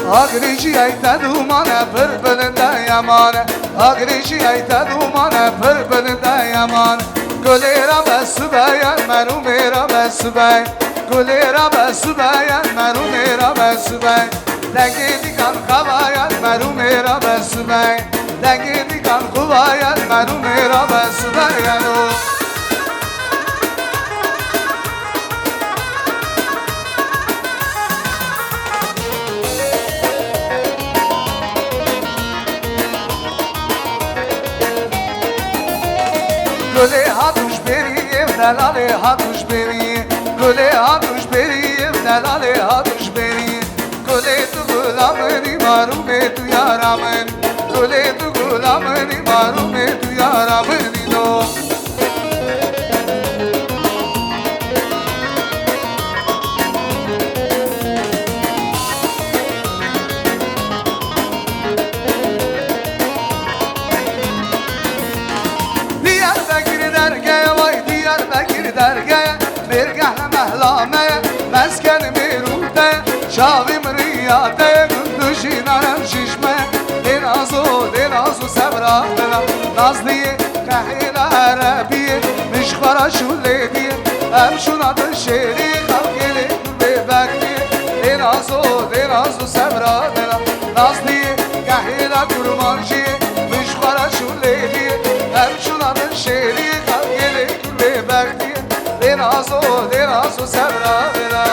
Agrici ayta dumana pırpırında yamane, Agrici ayta dumana pırpırında yamane. Kulera besubaya, merumera besubaya, kulera besubaya, merumera besubaya. Dengedi kan kavaya, merumera besubaya, dengedi kan kuvaya, merumera besubaya no. Gule haduş beriyim, delale haduş beriyim. Gule haduş beriyim, delale haduş beriyim. Gule tu gulameni marume tu yarameni. Gule tu gulameni marume tu yarameni no. Mergahla mahlamaya, mesken mirute, şavim riyate, gündüzün arem şişme. Denazo sebratına, nazliye, kahira arabiye, mişkara şullediye, hem şunadır şeri, kavgeli bebekliye. Denazo sebratına, nazliye, kahira kurmanciye, mişkara şullediye, hem şunadır şeri, kavgeli bebekliye. Denazo sebratına.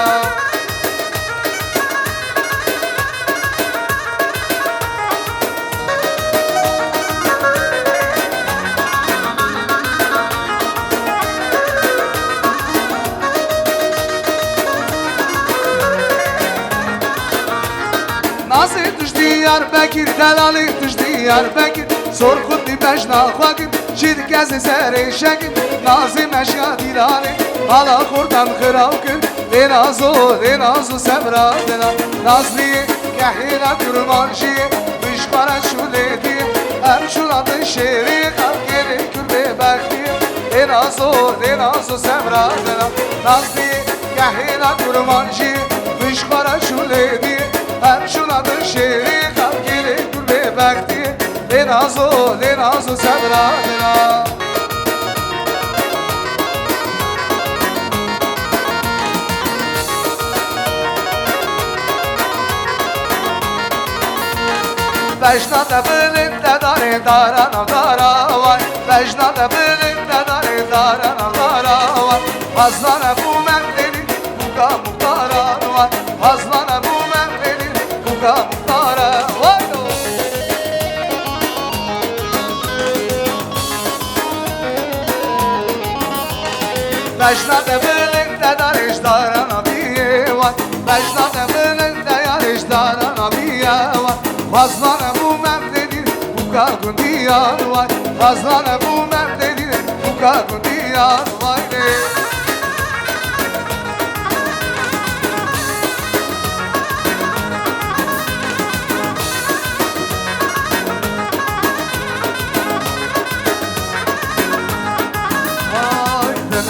Nazı düştü Diyarbakır, delali düştü Diyarbakır. Sorkut di beşna vakit, şirkezi serişekir. Nazı meşya dilali, hala kurdan kıravkır. Denazo sebratına, nazliye, kahira kurmanşiye, müşkara şulediye, hem şuladın şeri, kavgeli kürbe bekliye. Denazo sebratına, nazliye, kahira kurmanşiye, müşkara şulediye, hem şuladın şeri, kavgeli kürbe bekliye. Denazo sebratına. Vecna da bilinde dare darana dara var, Vecna da bilinde dare darana dara var. Hazlana bu memlerin buka muhtara var, Hazlana bu memlerin buka muhtara var. Vecna da bilinde dare darana biye var, Vecna da bilinde yarış darana biye var. Hazlana bu memlerin buka kundiyan vay Azlana bu memledine buka kundiyan vay ne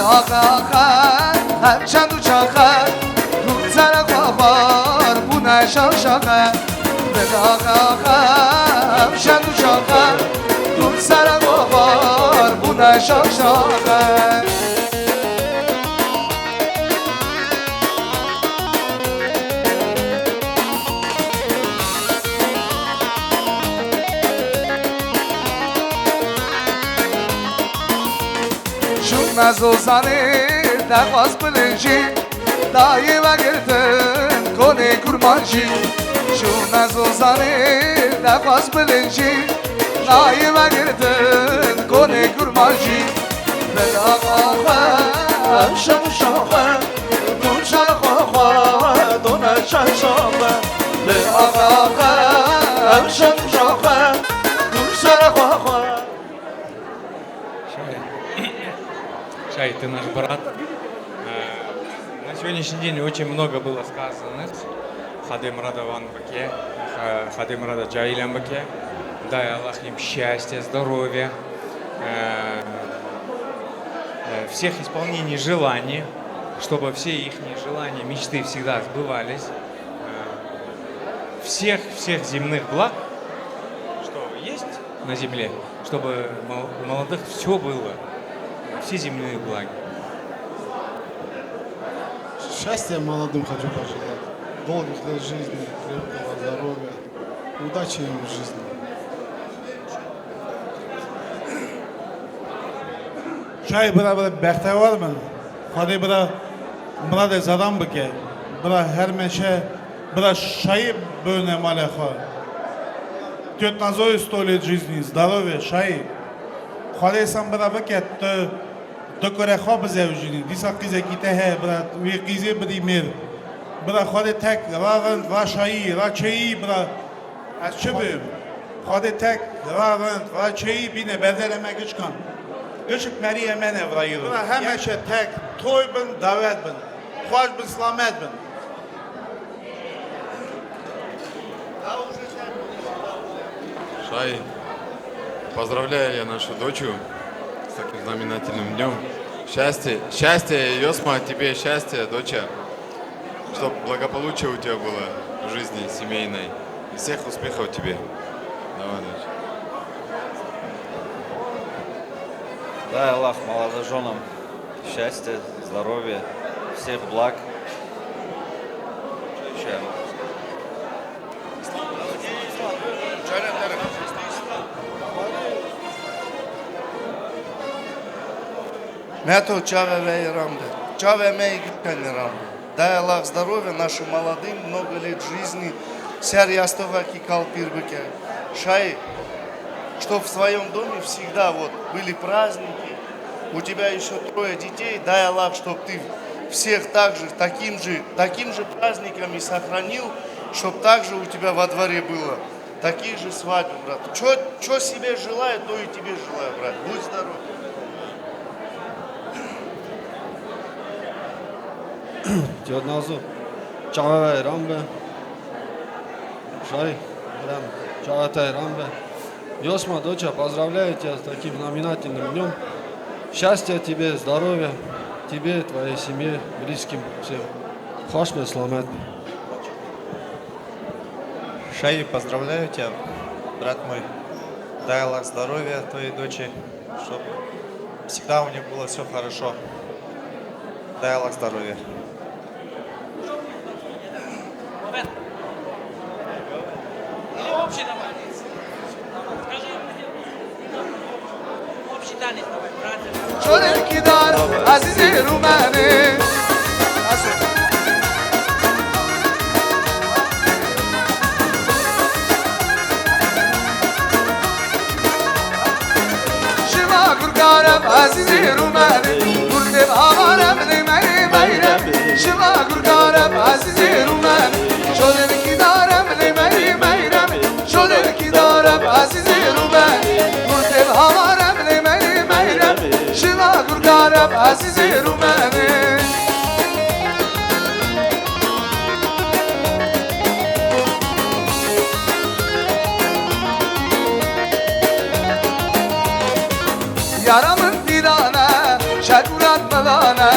Ağa hem çan uçağa Rutsana kuafar bu ne şavşağa Ben ağa hem çan uçağa Rutsana kuafar bu ne şavşağa Şunmaz ozanır dervaz bilinci Daima girdin kone kurmancı Şunmaz ozanır dervaz bilinci Daima girdin kone kurmancı Ben ağa şam şaha Dunçal kuafar dona şaşağa Ben ağa şam şaha Dunçal kuafar Шай, ты наш брат. На сегодняшний день очень много было сказано. Хадим Рада Ван Баке, Хадим Рада Джайлям Баке. Дай Аллах им счастья, здоровья, всех исполнений желаний, чтобы все их желания, мечты всегда сбывались. Всех земных благ, что есть на земле, чтобы у молодых все было. Все земные блага. Счастья молодым хочу пожелать. Долгих лет жизни, крепкого здоровья, удачи им в жизни. Şay bura bəxtəvar mı? Xadı bura murad zadan bike. Bura hər meşe bura şayı bölne malexa. Тётназой 100 лет жизни, здоровья, шаи. Xadı sam bura bike, دکره خواب زوجینی دیسا قیزه کیته ها برا وی قیزه بدی میر برا خود تک راغند و شایی را چایی برا از چه بیم خود تک راغند و چایی بینه بدلمه گش کن گشک مریه منه برایی رو همه چه تک توی بین دعوت بین خوش بین سلامت بین Шай, поздравляю я нашу дочу с таким знаменательным днем. Счастье, Йосма, тебе счастье, доча, чтобы благополучие у тебя было в жизни семейной. И всех успехов тебе. Давай, доча. Дай Аллах молодоженам счастья, здоровья, всех благ. Мето чаве вей рамде, чаве мей гикани рамде. Дай Аллах здоровья нашим молодым, много лет жизни, сяр ястоваки калпирбеке. Шай, чтоб в своем доме всегда вот были праздники, у тебя еще 3 детей, дай Аллах, чтоб ты всех также, таким же праздниками сохранил, чтоб также у тебя во дворе было. Такие же свадьбы, брат. Что себе желаю, то и тебе желаю, брат. Будь здоров. Тётназу, чавай рамбе, шай, чавай рамбе. Йосма, доча, поздравляю тебя с таким знаменательным днем. Счастья тебе, здоровья, тебе, твоей семье, близким всем. Хашме сламет. Шай, поздравляю тебя, брат мой. Дай Аллах здоровья твоей дочери, чтобы всегда у них было все хорошо. Дай Аллах здоровья. شده کی دار عزیز رو منه شما گرگارم عزیز رو منه گرده آمارم نیمه میرم شما گرگارم عزیز رو منه شده کی دارم نیمه میرم شده کی دارم عزیز رو منه عزیز رومنه Yaramın dilane, şekurat melane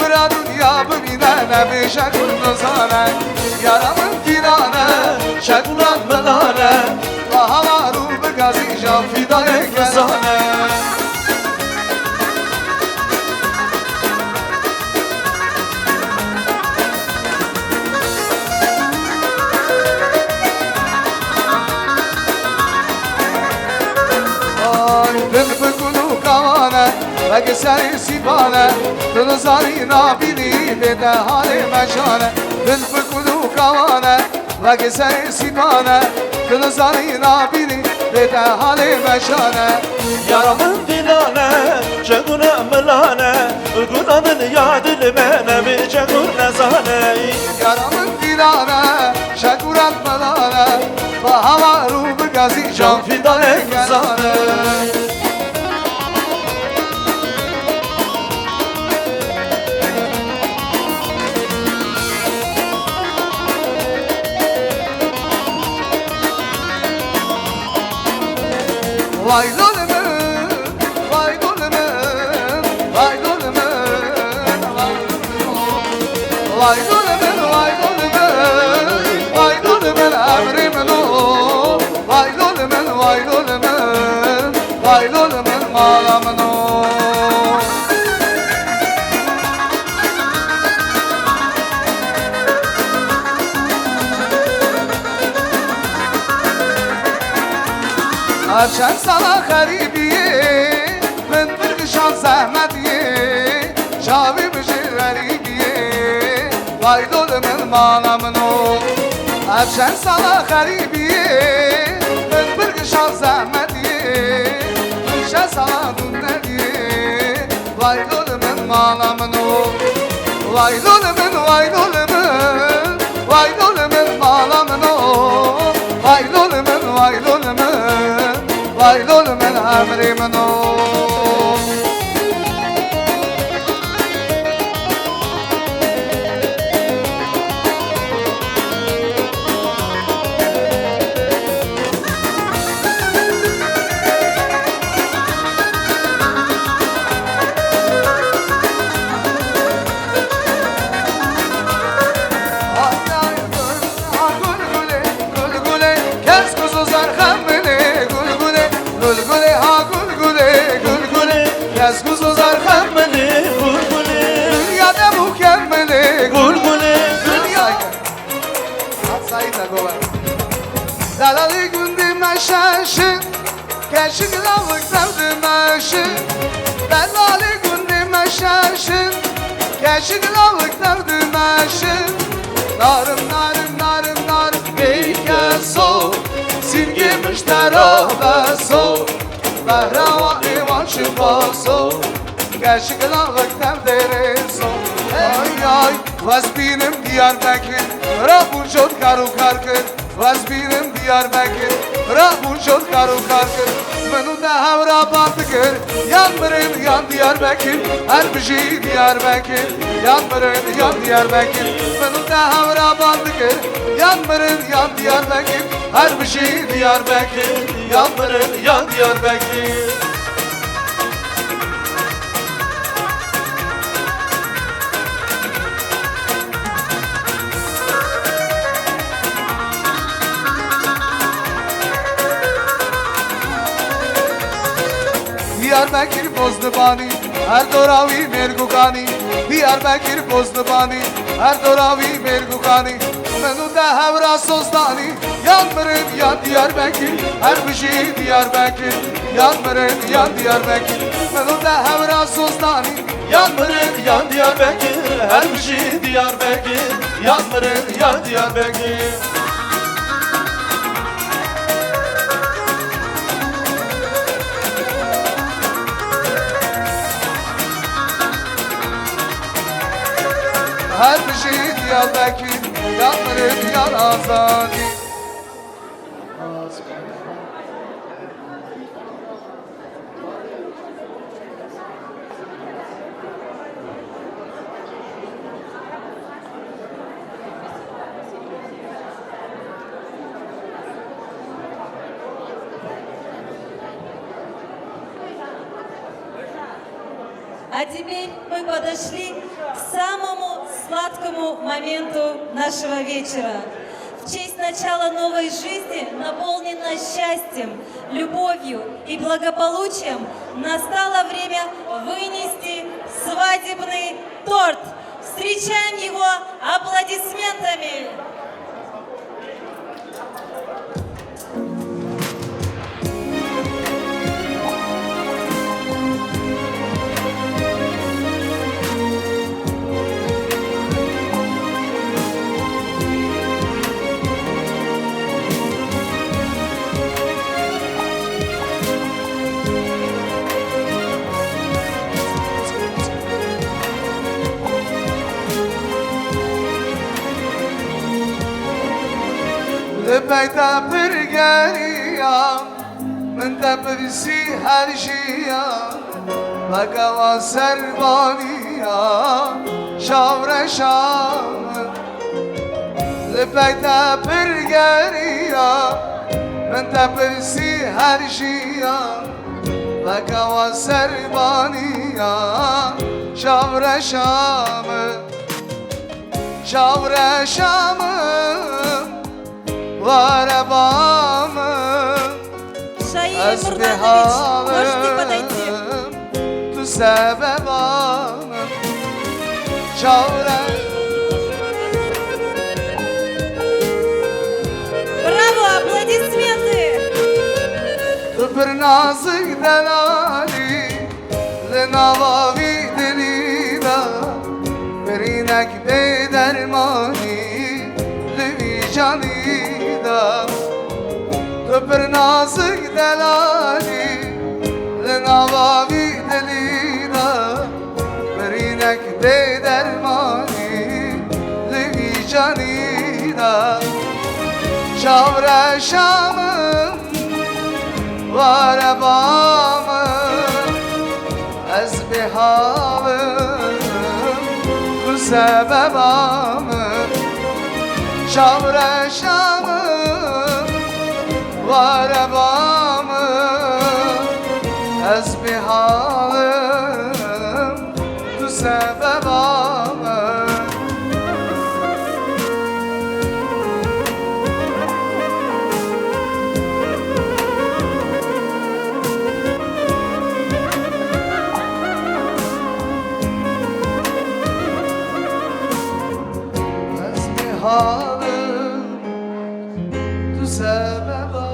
Bıra dünya bimine, bir şekul nızane Yaramın dilane, şekurat melane Havaru bir gazi can fidane gezane Ve seni sipane Rızani nabili ve de hali meşane Zülfü kulu kavane Ve seni sipane Rızani nabili ve de hali meşane Yaramın dilane Çekune mılane Gunanın yadil mene Bir çekur nezane Yaramın dilane Şekurat melane Bahavaru bir gazi can fidane gezane Vay dolumun, vay dolumun, vay dolumun, vay dolumun, vay dolumun, vay dolumun, emrimin o. Vay dolumun, vay dolumun, vay dolumun, malamın o. Açan sana garibiye Ben bir kışan zahmetiye Şavi bişir garibiye Vay dolumun malamın o Açan sana garibiye Ben bir kışan zahmetiye Kışa sana dünnediye Vay dolumun malamın o Vay dolumun, vay dolumun Vay dolumun malamın o Vay dolumun, vay dolumun Vay dolumun emrimin o Gulgule ha gulgule gulgule Yaz kuzu zarkan beni gulgule Dünyada mükemmeli gulgule Dünya Sayın Agola Dalalı gündüme şaşı Keşik lavık sevdim aşı Dalalı gündüme şaşı Keşik lavık sevdim aşı Narım narım narım narım Beyke soğuk Silgimiş terabe soğuk Behrava iman şifa soğuk Gerçek lavık temderi soğuk Ay ay Vazbinim Diyarbakır Rabu çok karu karkır Vazbinim Diyarbakır Rabu çok karu karkır Menu da havra bandıkır Yanmırın yan Diyarbakır Her bir şey Diyarbakır Yanmırın yan Diyarbakır Menu da havra bandıkır Yanmırın yan Diyarbakır Her bir şey Diyarbakır Yanmırın yan Diyarbakır Diyarbakır Bozdubani Her doravi mergukani Diyarbakır Bozdubani Her doravi mergukani Menu da havra sozdani Yanmırın yan Diyarbakır Her bir şey Diyarbakır Yanmırın yan Diyarbakır Menu da havra sozdani Yanmırın yan Diyarbakır Her bir şey Diyarbakır Yanmırın yan Diyarbakır Her bir şey Diyarbakır Yanmırın yan Azadi А теперь мы подошли к самому сладкому моменту нашего вечера. В честь начала новой жизни, наполненной счастьем, любовью и благополучием, настало время вынести свадебный торт. Встречаем его аплодисментами. لبيتا برقانيا من تبرسي هرشيا بقوا سربانيا شاور شام لبيتا برقانيا من تبرسي هرشيا بقوا سربانيا شاور شام شاور شام Варабамы, Азбихавым, Ту себебамы, Чауре. Браво, аплодисменты! Ту bir nazik delali, Lenavavi delida, Berinek bedermani, Levi cani. تو پر نازک دلالی لنواوی دلیدا برینک به درمانی لوی جانیدا شاور شامم واربامم از بهاوم تو سببامم شاور شامم واربامı az bihalım tu sebebamı az bihalım tu sebebamı.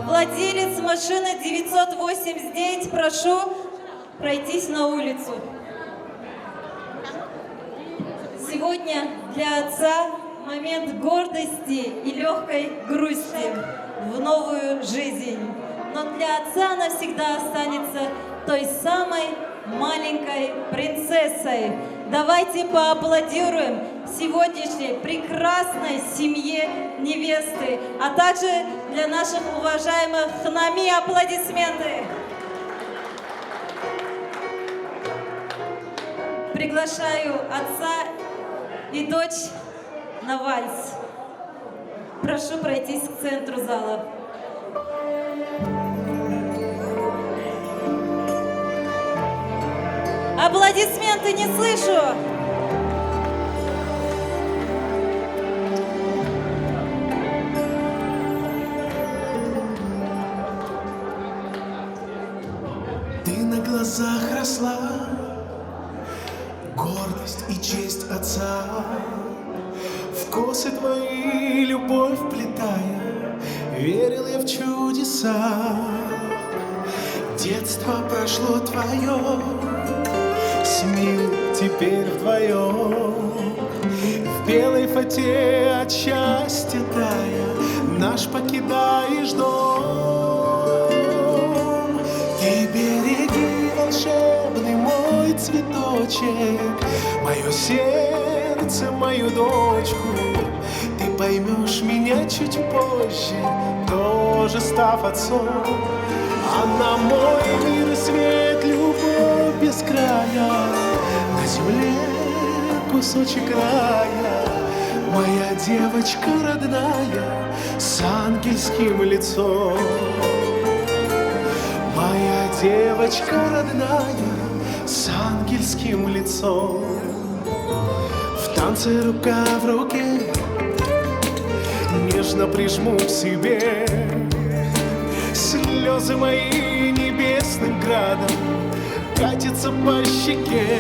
Владелец машины 989, прошу пройтись на улицу. Сегодня для отца момент гордости и легкой грусти в новую жизнь. Но для отца она всегда останется той самой маленькой принцессой. Давайте поаплодируем сегодняшней прекрасной семье невесты, а также для наших уважаемых хнами аплодисменты. Приглашаю отца и дочь на вальс. Прошу пройтись к центру зала. Аплодисменты не слышу. Ты на глазах росла, гордость и честь отца. В косы твои любовь вплетая, верил я в чудеса. Детство прошло твое, с ним теперь вдвоем. В белой фате от счастья тая, наш покидаешь дом. Ты береги, волшебный мой цветочек, мое сердце, мою дочку. Ты поймешь меня чуть позже, тоже став отцом. Она мой мир, свет, любовь без края, на земле кусочек рая. Моя девочка родная, с ангельским лицом. Моя девочка родная, с ангельским лицом. В танце рука в руке нежно прижму к себе. Слезы мои небесным градом катятся по щеке.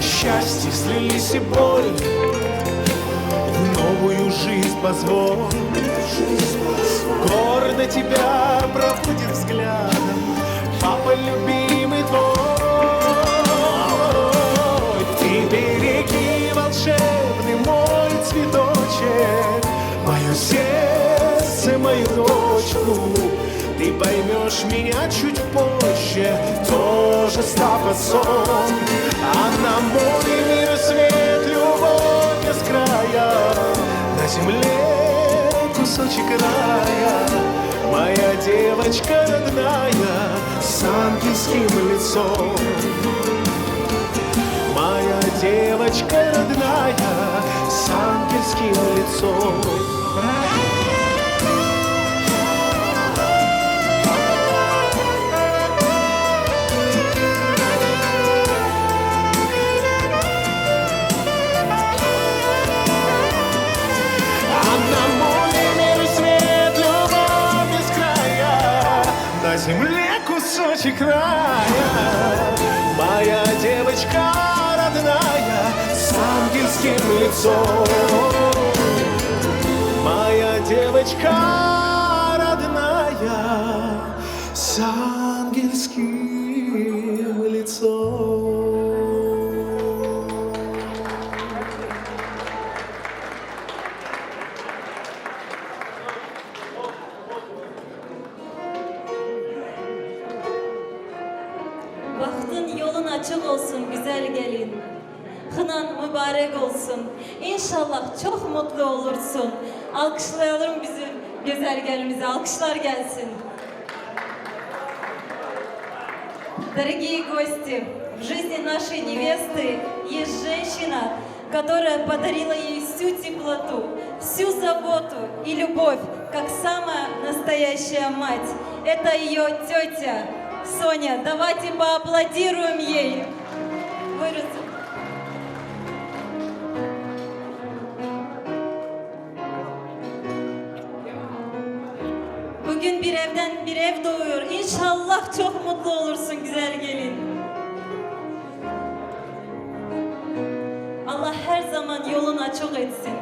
Счастье слились и боль в новую жизнь позволь. Гордо тебя проводит взглядом папа любимый твой. Ты береги волшебный мой цветочек, мое сердце, мою дочку. Ты поймешь меня чуть позже, тоже став отцом. А на море мир, свет, любовь без края, на земле кусочек рая. Моя девочка родная с ангельским лицом. Моя девочка родная с ангельским лицом. На земле кусочек рая, моя девочка родная с ангельским лицом. Моя девочка родная с ангельским лицом. Bahtın yolun açık olsun güzel gelin. Hınan mübarek olsun. İnşallah çok mutlu olursun. Alkışlayalım bizim güzel gelimizi. Alkışlar gelsin. Дорогие гости, в жизни нашей невесты есть женщина, которая подарила ей всю теплоту, всю заботу и любовь, как самая настоящая мать. Это ее тетя Соня. Давайте поаплодируем ей. Buyurun. Bugün bir evden bir ev doğuyor. İnşallah çok mutlu olursun güzel gelin. Allah her zaman yolunu açık etsin.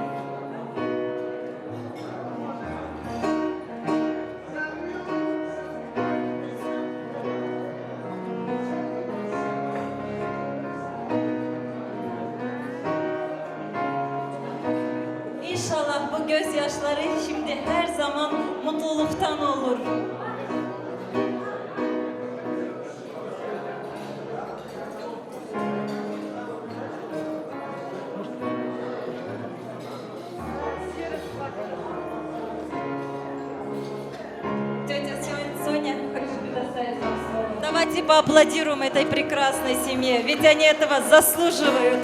İnşallah bu gözyaşları şimdi her zaman mutluluktan olur. Тетя Соня, хочешь предоставить вам слово? Давайте поаплодируем этой прекрасной семье, ведь они этого заслуживают.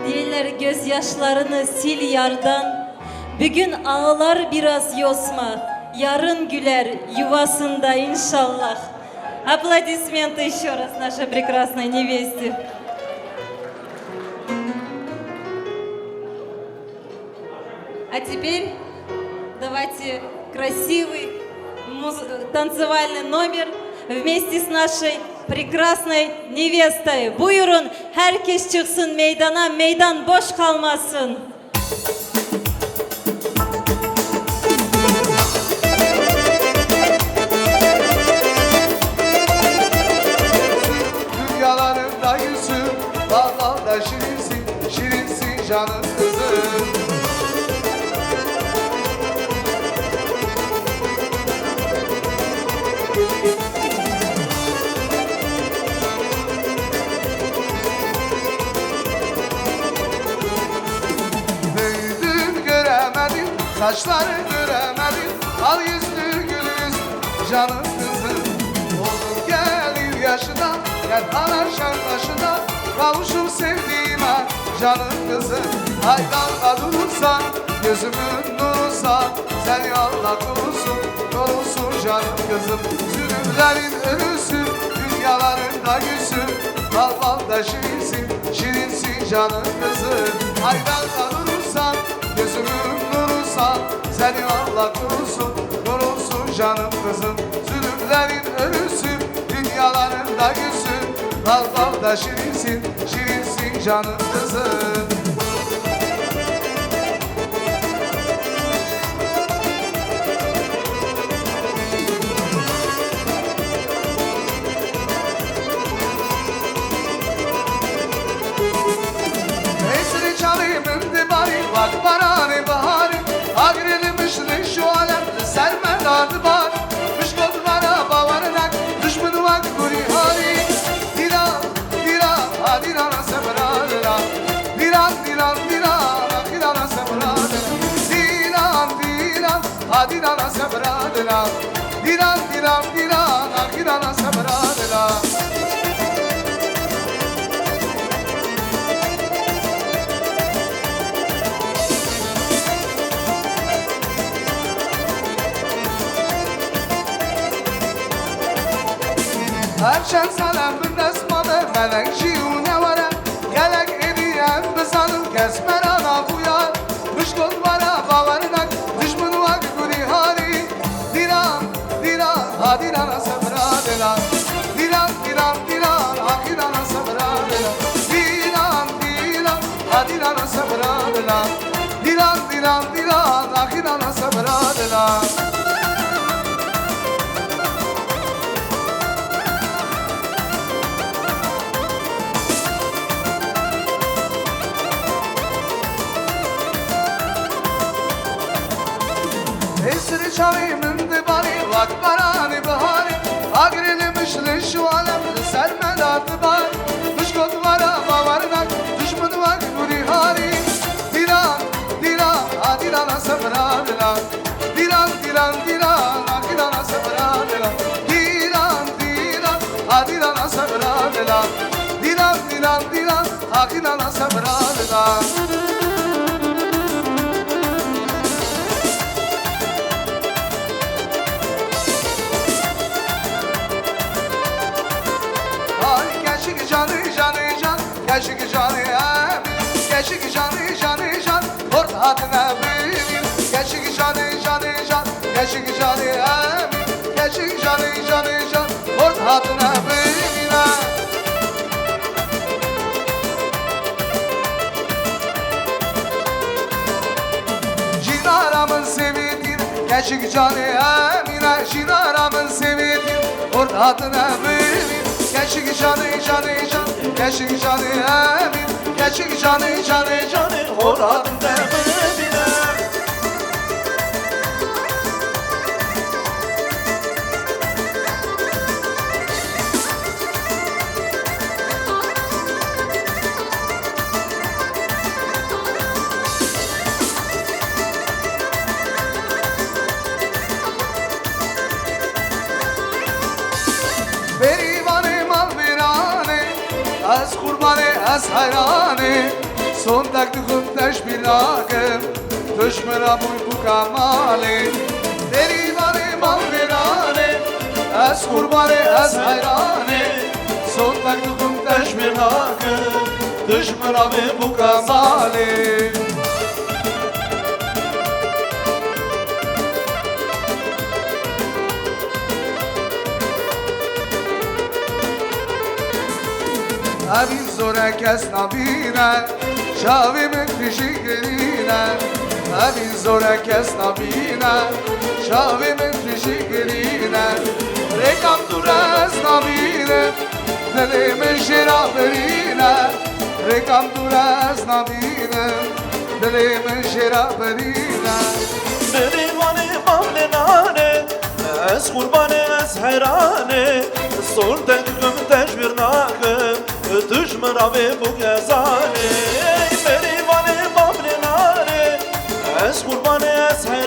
Diğerler gözyaşlarını sil yardan. Bugün ağlar biraz Yosma, yarın güler yuvasında иншаллах. Аплодисменты еще раз нашей прекрасной невесте. А теперь давайте красивый танцевальный номер вместе с нашей прекрасной невестой. Buyurun, herkes çıksın meydana, meydan boş kalmasın. Rüyalarımda yüzüm, bağlamda şirinsin, şirinsin canım kızım. Büyüdüm göre saçları göremedim. Al yüzlü gül yüzlü canım kızım. Oğlum gelir yaşına, gel anaşan başına. Kavuşum sevdiğime canım kızım. Haydan durursan, gözümün nuruysa. Seni Allah korusun, korusun canım kızım. Zulümlerin ölüsü, dünyalarında gülsün. Bal bal da şirinsin, şirinsin canım kızım. Haydan durursan, gözümün nuruysa. Seni Allah korusun, korusun canım kızım. Zulümlerin ölüsü, dünyalarında gülsün. Bal bal da şirinsin, şirinsin canım kızım. Esri çalayım bari, bak barani bahari. Agrilmişli şu alemde sermen adı var. Müşkot bana bavarınak, düşmanı var kuri hari. Dilan, dilan, adilana sebradına. Dilan, dilan, dilan, akilana sebradına. Dilan, dilan, adilana sebradına. Dilan, dilan, dilan, akilana sebradına. Herçen selam bir resmadı melek şiune vare. Gelek ediyen besanım kesmer ana buyar. Müşkot vara bavarınak düşmanı var kuri hari. Dilan, dilan, adilana sebradına. Dilan, dilan, dilan, akilana sebradına. Dilan, dilan, adilana sebradına. Dilan, dilan, dilan, akilana sebradına. Esri çalayım bari, bak barani bahari. Agrilmişli şu alemde sermen adı var. Müşkot vara bavarınak, düşmanı var kuri hari. Dilan, dilan, adilana sebradına. Dilan, dilan, dilan, akilana sebradına. Dilan, dilan, adilana sebradına. Dilan, dilan, dilan, akilana sebradına. Geçik canı canı can, geçik canı emin. Geçik canı canı can, ortadına bilir. Geçik canı canı can, geçik canı emin. Geçik canı canı can, ortadına bilir. Cinaramın sevidir, geçik canı emine. Cinaramın sevidir, ortadına bilir. Geçik canı canı can, geçik canı emin. Geçik canı canı canı, oradında bile. Az kurbanı, az hayranı. Son taktıkım teşbilakım, düşmana bu kamali. Derivanı mal verane, az kurbanı, az hayranı. Son taktıkım teşbilakım, düşmana bu kamali. Abin zora kes nabine, şavimin fişiklerine. Abin zora kes nabine, şavimin fişiklerine. Rekam duraz nabine, dilimin şeraberine. Rekam duraz nabine, dilimin şeraberine. Derivanı mamlenane, ez kurbanı ez hayrane. Son teküm teşbir nakım, düşmana ve bu gezane. Derivanı mamlenane, ez kurbanı ez hayrane.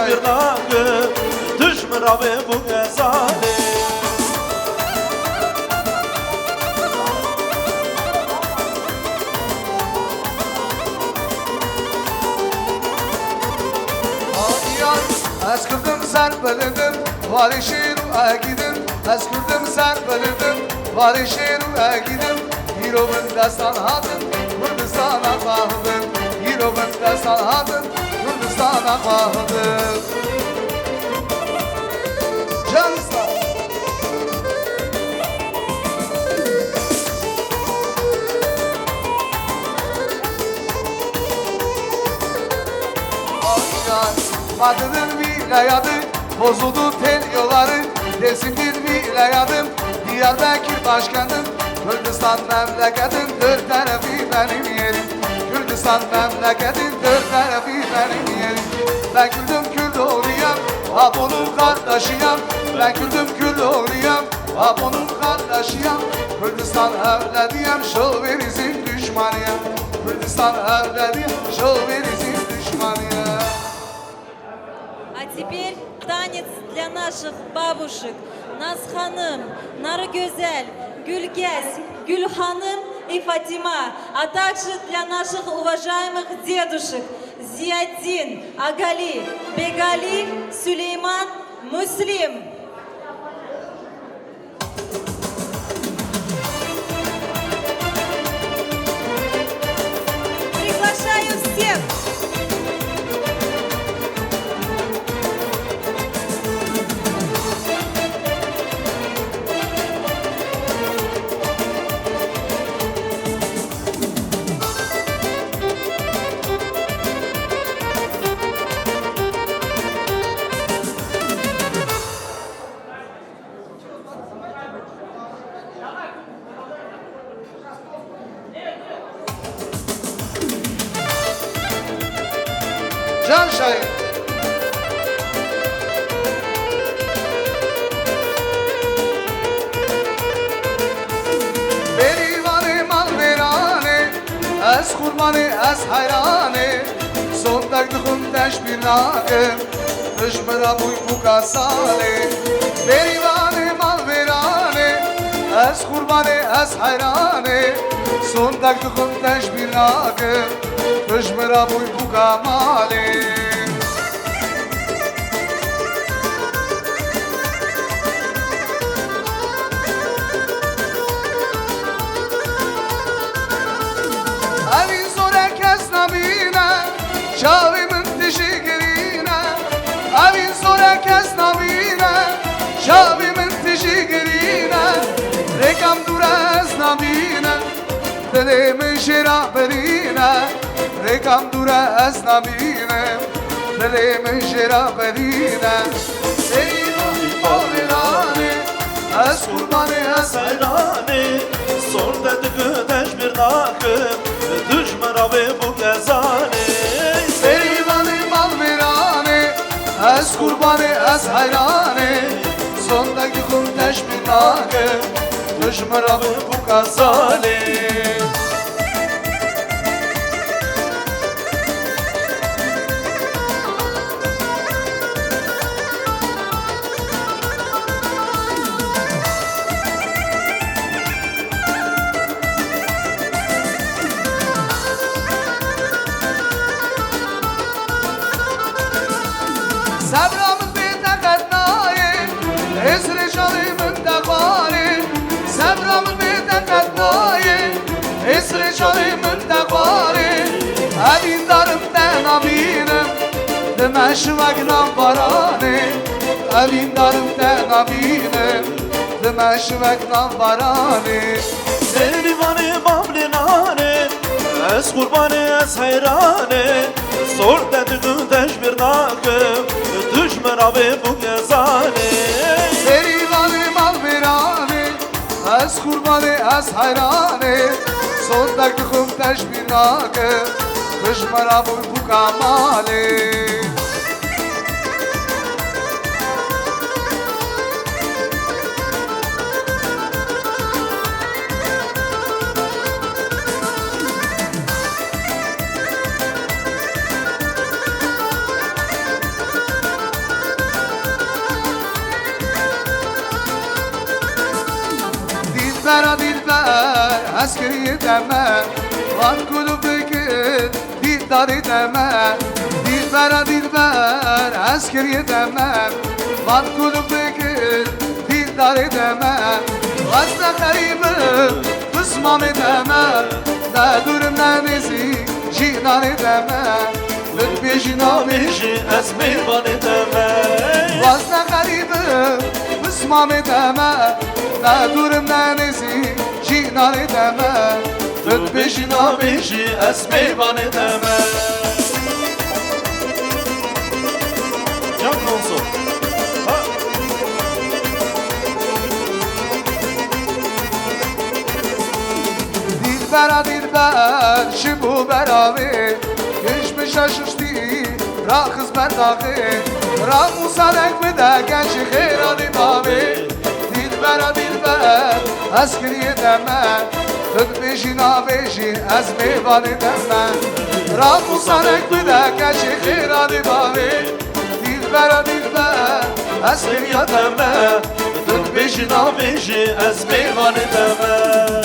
bir nakı Düşmür abi bu gezali Az kıldım sen bölündüm Var işin gidim Az kıldım sen bölündüm Var işin gidim Yirovun da sanhadım Kürdistan'a bağladım Yirovun da sanhadım Kürdistan'a bağladım Cansa Madının vilayadı Bozuldu tel yolları Dersim bir vilayadım Diyarbakır başkanım Kürdistan memleketim Dört tarafı benim yerim Kürdistan memleketim Dört tarafı benim yerim Ben Kürdüm Kürt oğluyum Ha bunun kardeşiyim Ben Kürdüm Kürt oğluyum Ha bunun kardeşiyim Kürdistan evladıyım Şol verizin düşmanıyım Kürdistan evladıyım Şol verizin düşmanıyım А теперь танец для наших бабушек. Назханым, Наргюзель, Гюльгязь, Гюльханым и Фатима. А также для наших уважаемых дедушек Зияддин, Агали, Бегали, Сулейман, Муслим. Приглашаю всех! Can Şahin Berivanı mal verane Ez kurbanı ez hayrane Son takdıkım deş bir nakım Düşmüra bu kasale Berivanı mal verane Ez kurbanı ez hayrane Son takdıkım deş bir nakım Düşmüra bu kamale Evin zor herkes nabine Çavimin teşekkürine Evin zor herkes nabine Çavimin teşekkürine Rekam durez nabine Dilimin şeraberine Rekam durez nabine Dilimin şeraberine Seyirani bağırane Ez kurbanı ez hayrani Sor dedik deş bir nakı Düşmür abi bu gezali Serivanı mal verane Ez kurbanı ez hayrane Sondaki kunteş bir nakı Düşmür abi bu kazali Sabramın bir takat naye Esre çalımın takvari Sabramın bir takat naye Esre çalımın takvari Evin darımdan aminim Demeşvek nambarane Evin darımdan aminim Demeşvek nambarane Serivanı mavlinane Ez kurbanı ez hayrane Sor dedik deş bir nakı Düşmür abi bu gezali Serivanı mal verane Ez kurbanı ez hayrane Son taktıkım teş bir nakı Düşmür abi bu kamale Dilbera dilber askeri deme Van kulu fikir dildar deme Dilbera dilber askeri deme Van kulu fikir dildar deme Vazda garibim kısmam edeme Ne durum ne nezi jinan edeme Lütfi jinan Beji ez meyvan edeme Vazda garibim kısmam edeme Ne durum ne nezi jinan edeme Lütfi jinan beji ez meyvan edeme Can konso Dilbera dilber şibu beravi Geçmiş aşışti rakız berdavi Ramusanek bide gençi khirani bavi Dilbera dilber askeri deme Lütfi jina beji ez meyvan deme Ramusanek bide gençi khirani bavi Dilbera dilber askeri deme Lütfi jinan beji ez meyvan edeme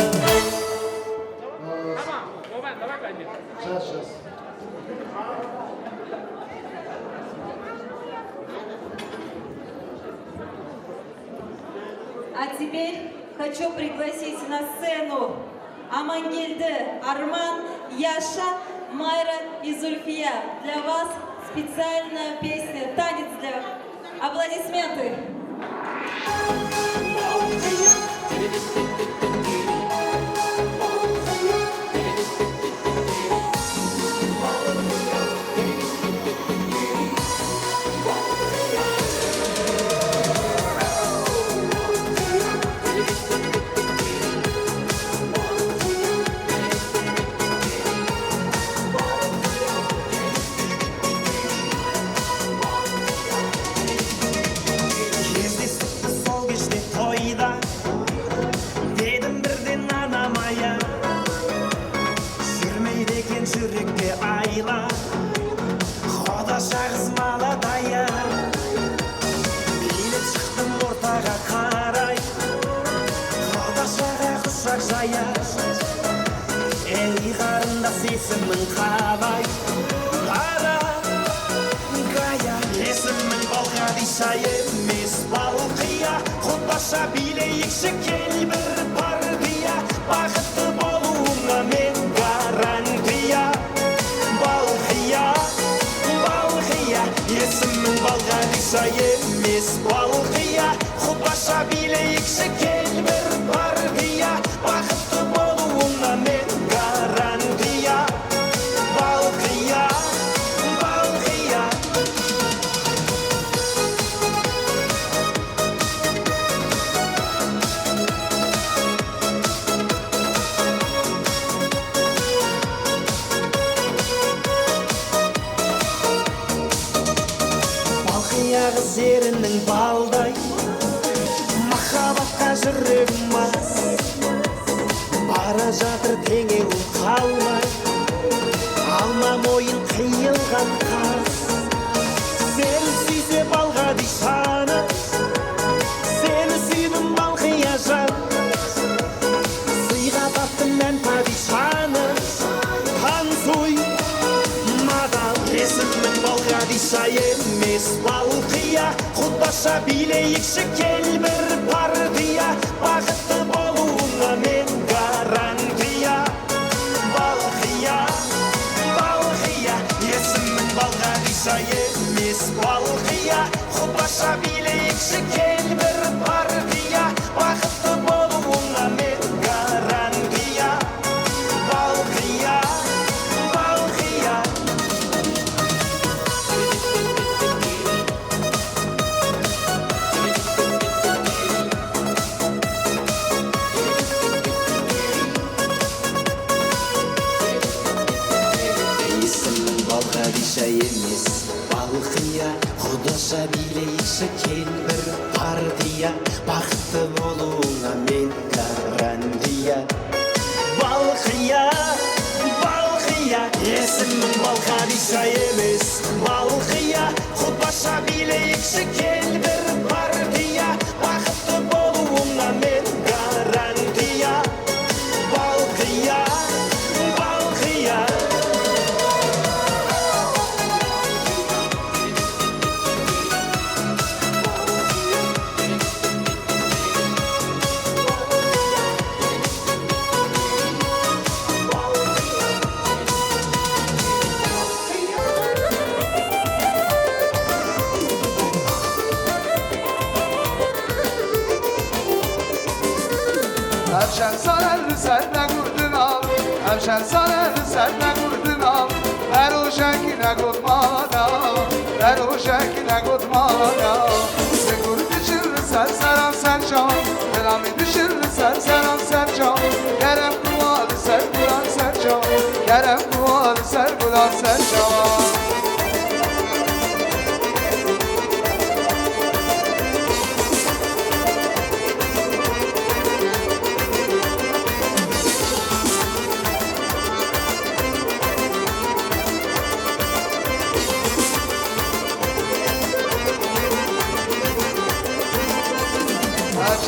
А теперь хочу пригласить на сцену Амангельды, Арман, Яша, Майра и Зульфия. Для вас специальная песня «Танец для...» Аплодисменты! Жүрекке айла Қодаша қыз маладая Билеп шықтым ортаға қарай Қодашаға құшақ жая Ей қарындас есімің қалай Қара Гая Есімің Балқадиша емес Балқия Қодаша билейікші кел бір партия Бақытты болуыңа мен гарантия Есімің Балқадиша емес Балқия Құбаша билейікші кел бір партия Бақытты болуыңа мен гарантия Балқия, Балқия Зерінің балдай Махаббатқа жүрегім мас Бара жатыр теңеу қалмай Алма мойын қиылған қас Сені сүйсе Балқадишаны Сені сүйдім Балқия жан Сыйға таптым мен падишаны Хансуй Мадал есімің Балқадиша емес Балқия Құдбаша билейікші кел бір партия Бақытты болуыңа мен гарантия Балқия, Балқия Есімің Балқадиша емес Балқия Құдбаша билейікші кел бір партия Бақытты болуыңа мен гарантия Балқия, Балқия Балқадиша емес Балқия Құдаша билейікші кел бір партия Бақытты болуыңа мен гарантия Балқия, Балқия Есімің Балқадиша емес Балқия Құдаша билейікші кел бір партия Бақытты болуыңа мен гарантия سرده گردن آب همشن سالن سرده گردن آب هر روشکی نگود مادا هر روشکی نگود مادا سگور دشل سر سران سر جان دلامی دشل سر سران سر جان گرم کوال سر گلان سر جان گرم کوال سر گلان سر جان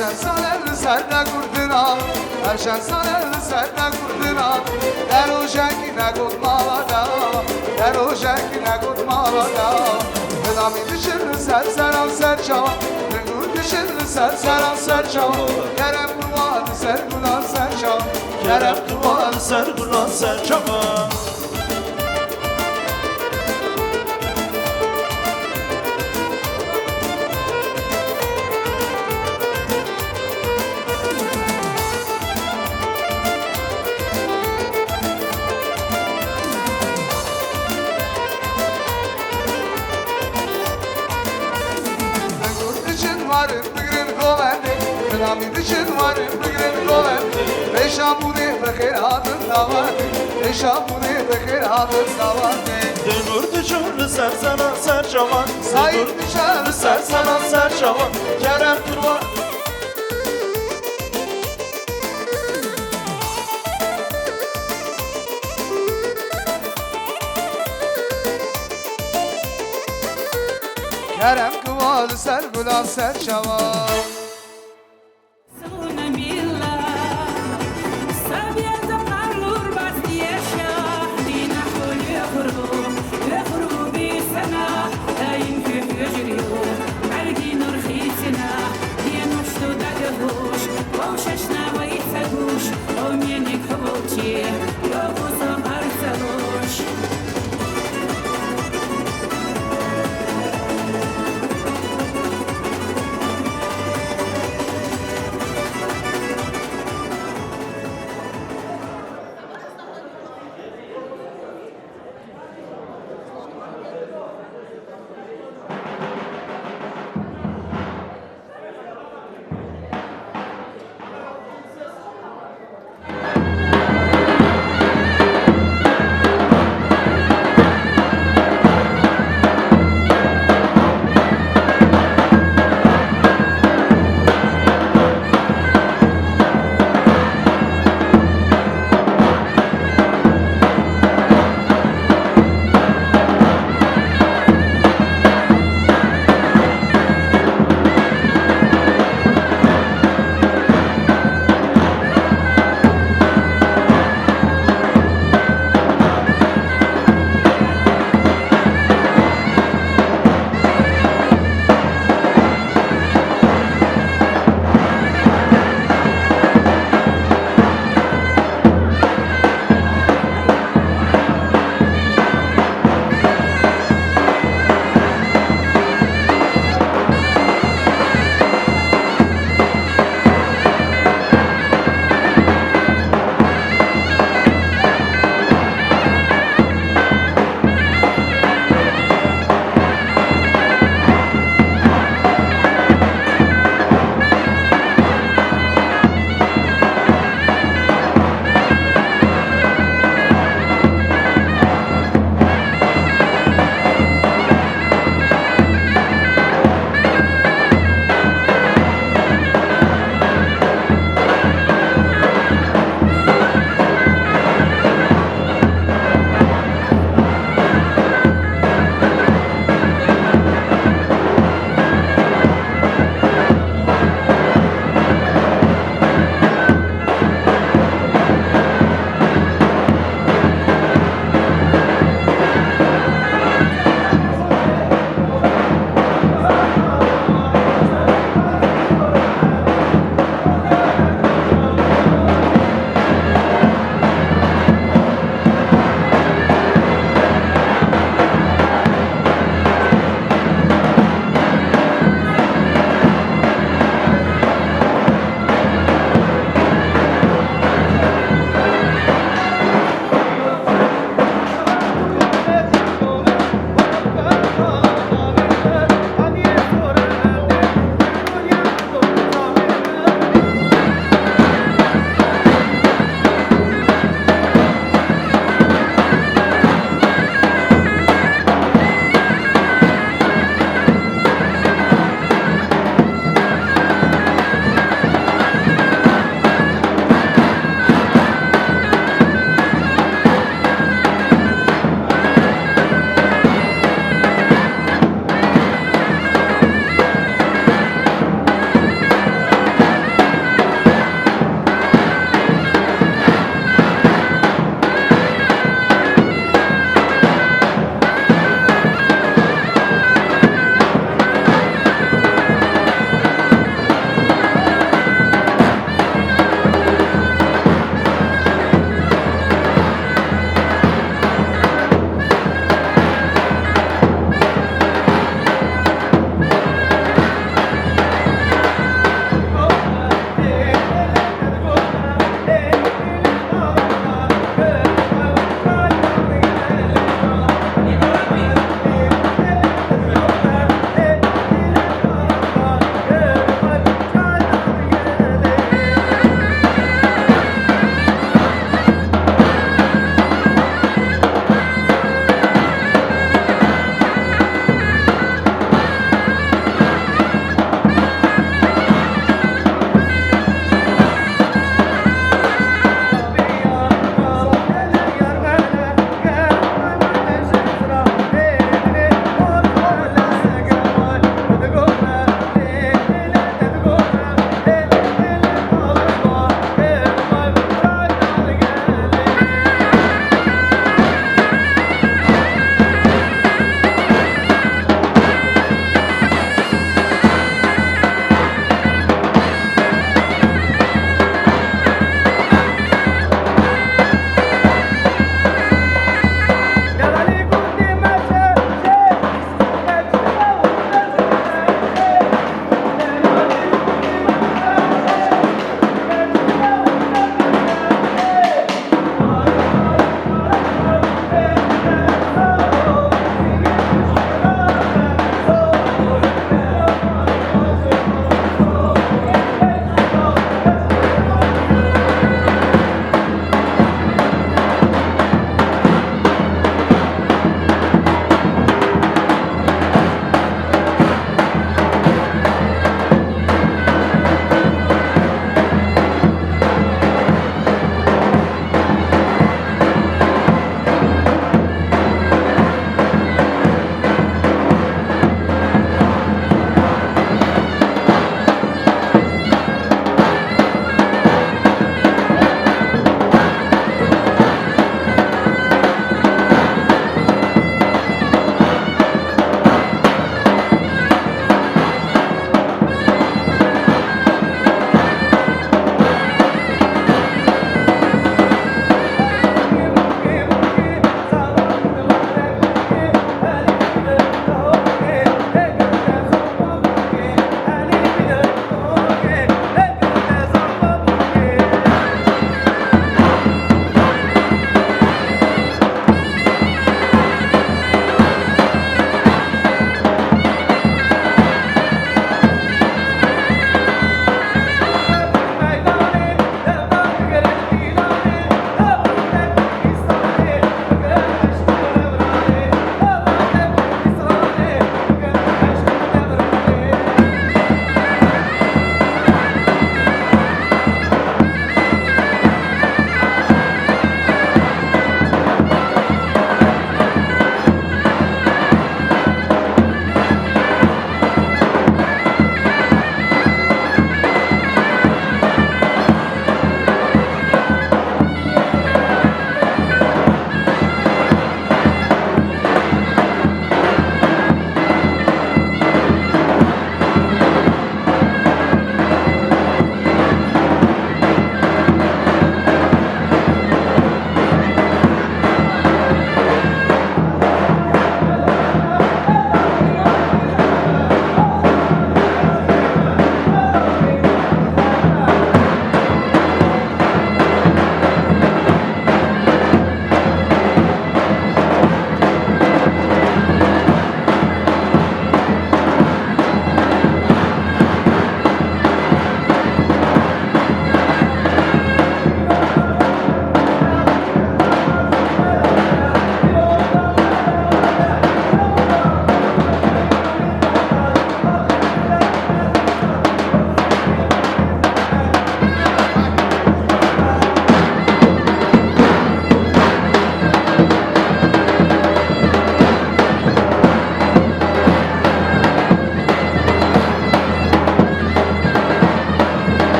Erşen sanel serde kurduna Erşen sanel serde kurduna Der o şekine kutmalada Der o şekine kutmalada Bedami düşür ser seran ser çava Düngur düşür ser seran ser çava Kerem kuvan ser kulan ser çava Kerem kuvan ser kulan ser çava varım bugün kovendi Kınami düşün varım bugün kovendi Beşamuni bekir adın davadi Beşamuni bekir adın davadi Dönür düşür ser sana ser çavan Sayın düşer ser sana ser çavan Kerem kurban Kerem kıvalı ser gulan ser çavan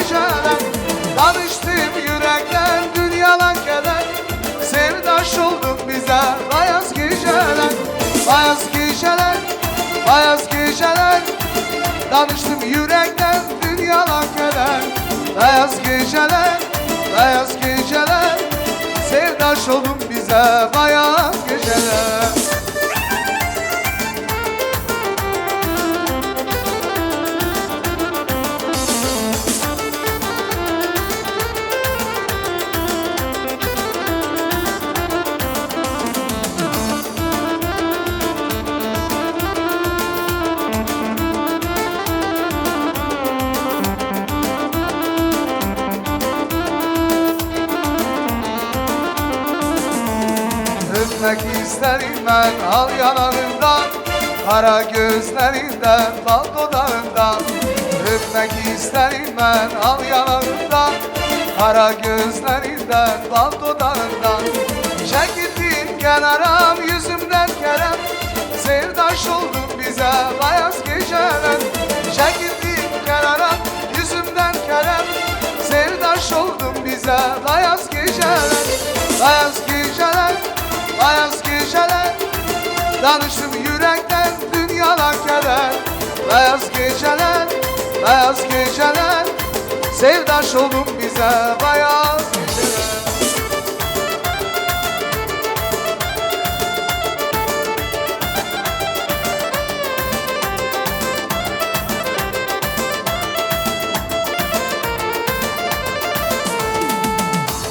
geceler Danıştım yürekten dünyadan keder Sevdaş oldun bize bayaz geceler Bayaz geceler, bayaz geceler Danıştım yürekten dünyadan keder Beyaz geceler, beyaz geceler Sevdaş oldun bize bayaz geceler Öpmek isterim ben al yanağından Kara gözlerinden bal dudağından Öpmek isterim ben al yanağından Kara gözlerinden bal dudağından Çekildin kenaram yüzümden kerem Sevdaş oldun bize bayaz geceler Çekildin kenaram yüzümden kerem Sevdaş oldun bize bayaz geceler Bayaz geceler Bayaz geceler Danıştım yürekten dünyalar keder Beyaz geceler, beyaz geceler Sevdaş oldun bize bayaz geceler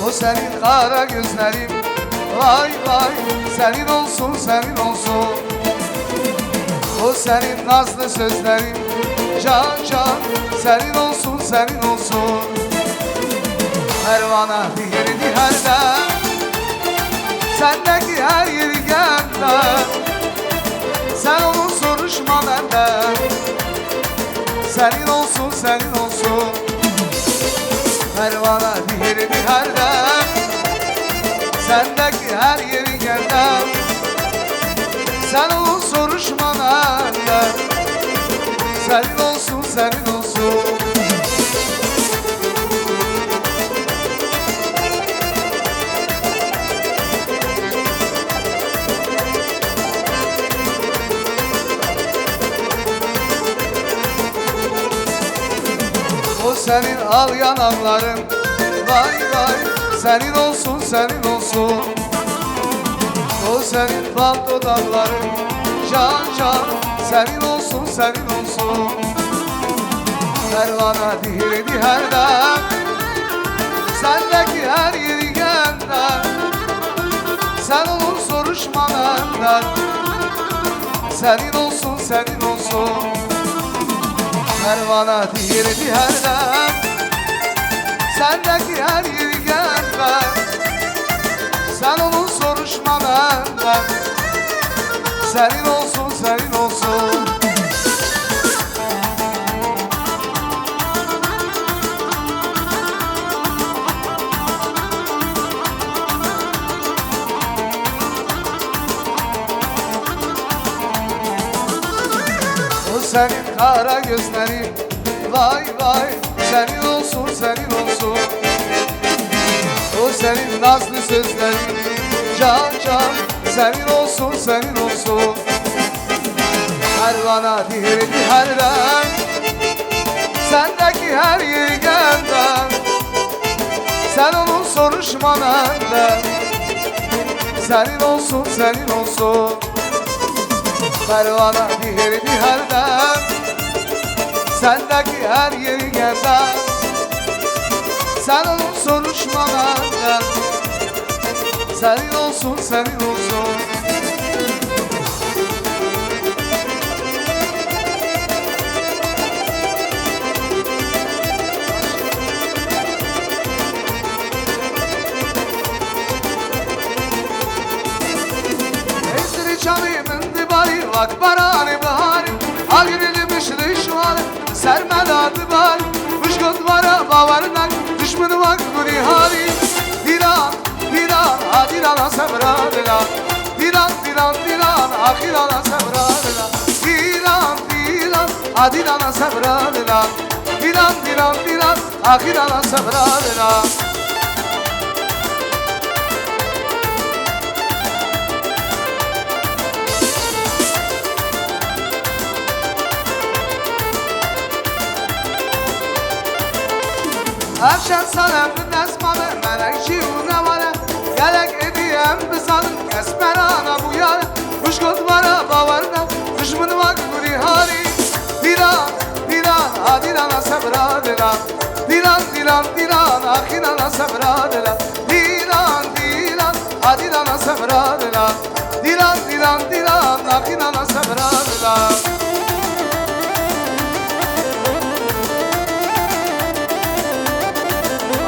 O senin kara gözlerin Vay vay senin olsun senin olsun O senin nazlı sözlerin Can can senin olsun senin olsun Pervana diğerini herden Sendeki her yeri gende Sen onu soruşma benden Senin olsun senin olsun Pervana diğerini herden Sendeki her yeri gender Sen onu soruşma benden Senin olsun senin olsun O senin al yanakların Vay vay senin olsun senin olsun O senin bal dudakların Can can senin olsun senin olsun Pervana dihirdi herden Sendeki her yeri gender Sen onu soruşma benden Senin olsun senin olsun Pervana dihirdi herden Sendeki her yeri gender Sen onu soruşma benden Senin olsun senin olsun O senin kara gözlerin Vay vay senin olsun senin olsun O senin nazlı sözlerin Can can senin olsun senin olsun Pervana dihirdi herden Sendeki her yeri gender Sen onu soruşma benden Senin olsun senin olsun Pervana dihirdi herden Sendeki her yeri gender Sen onu soruşma benden Senin olsun senin olsun Esri çalımın dibari Vak barani bahari Al girilmiş düşmanı Sermeladı bari Müşkut vara bavarnak Düşmanı vak guri hari Dilan dilan Adilana semradila Dilan dilan dilan Akilana semradila Dilan dilan Adilana semradila Dilan dilan dilan Ahirana sabradına Afşan sana bir desmanı melekçi unavara Gelek ediyem bizanın kesmerana bu yara Kuşkut vara bavarda düşmün vak buri hari Dilan dilan adirana sabradına Dilan dilan dilan ahirana sabradına Dilan dilan adirana sabradına Dilan dilan dilan ahirana sabradına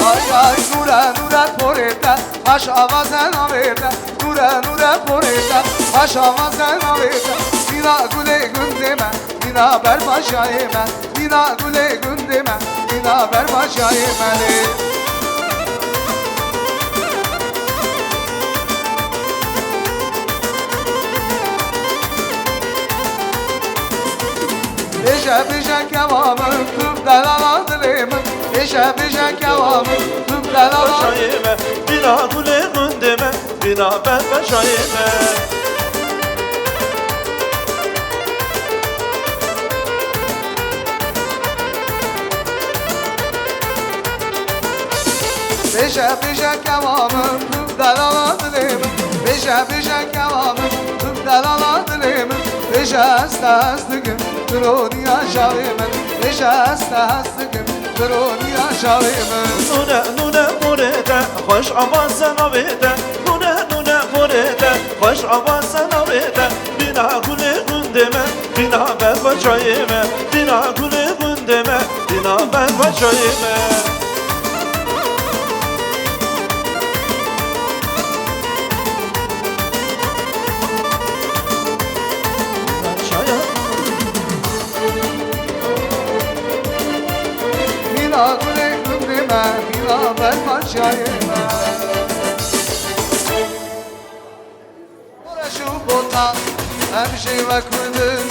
Ay ay nura nura poreta Baş avazan aveta Nura nura poreta Baş avazan aveta Dina güle gündeme Dina ber başa yeme Dina güle gündeme Dina ber başa yemeli Beşe beşe kevamın tüm delaladırımın Beşe beşe kevamın tüm delaladırımın Bina güle gündeme Bina ben başayeme Beşe beşe kevamın tüm delaladırımın Beşe beşe kevamın tüm delaladırımın Beşe estastıgım Droni aşağıyımın Beşe estastıgım Droni aşağıyımın Nune nune murete Hoş avazan avete Nune nune murete Hoş avazan avete Bina güle gündeme Bina ben başayeme Bina güle gündeme Bina ben başayeme Bina güle gündeme Bina ben başayeme Orası bota Hem şey ve kurdun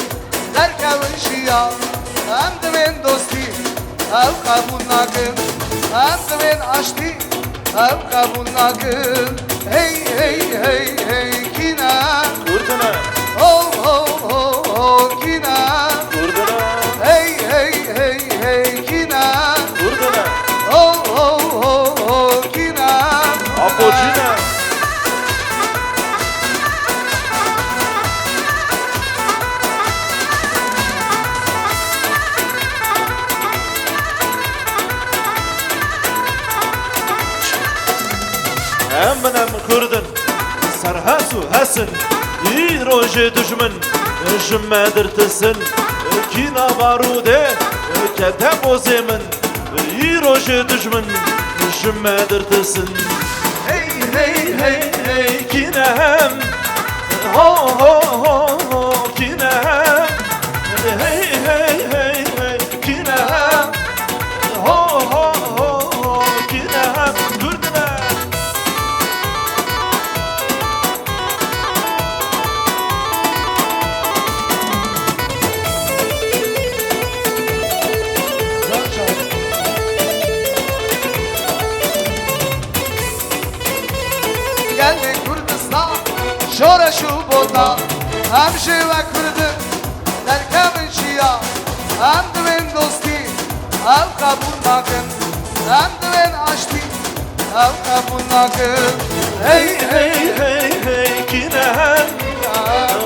Derkevin şia Hem de ben dosti Hem kabun nakın Hem de ben aşti Hem kabun nakın Hey hey hey hey kina Kurduna Oh oh oh oh kina Kurduna Hey hey hey hey kina Kurduna Oh oh oh oh kina Apocina Hem benim kurdun Sarhasu hasin İyi roje düşmün Şimmedir tısın Kina varude Kete bozemin İyi roje düşmün Şimmedir tısın Hey hey hey hey kinem Ho ho ho ho kinem Hey hey hey hey kinem Ho ho ho ho kinem Kurduna Geldi Kürdistan Şora şu bota Hem şey ve kurdu Derkevin şia Hem de ben dosti Hem kabul nakın Hem de ben aşti Hem kabul nakın Hey hey hey hey kinem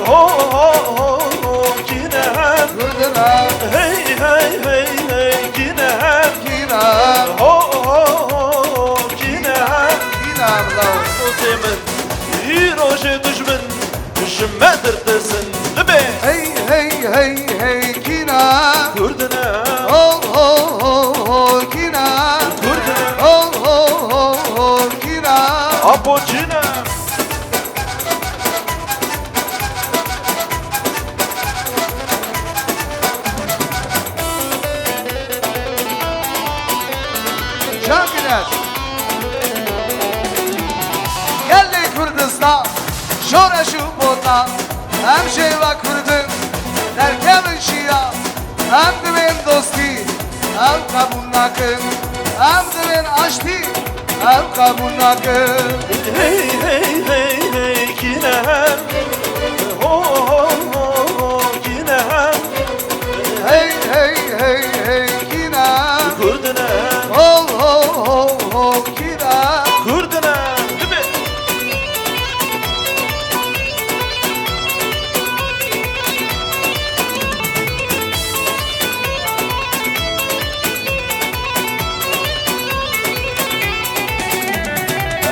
Ho ho ho ho kinem Kurduna Hey hey hey hey kinem Kinem Ho ho ho ho kinem Kinem lav Ozemin İyi roje düşmün Şimmedir tısın Libe Hey hey hey hey kinem Kurduna Oh oh oh oh kinem Kurduna Oh oh oh oh kinem Apocina Şanginer Geldi Kürdistan Şora şu bota Hem şey ve kurdun Derkevin şia Hem de ben dosti ev kabun nakın Ev dilin açtı ev kabun nakın Hey hey hey hey kinem Ho ho ho ho kinem Hey hey hey hey kinem Kurdinem Ho ho ho ho kinem Kurdinem Değil mi?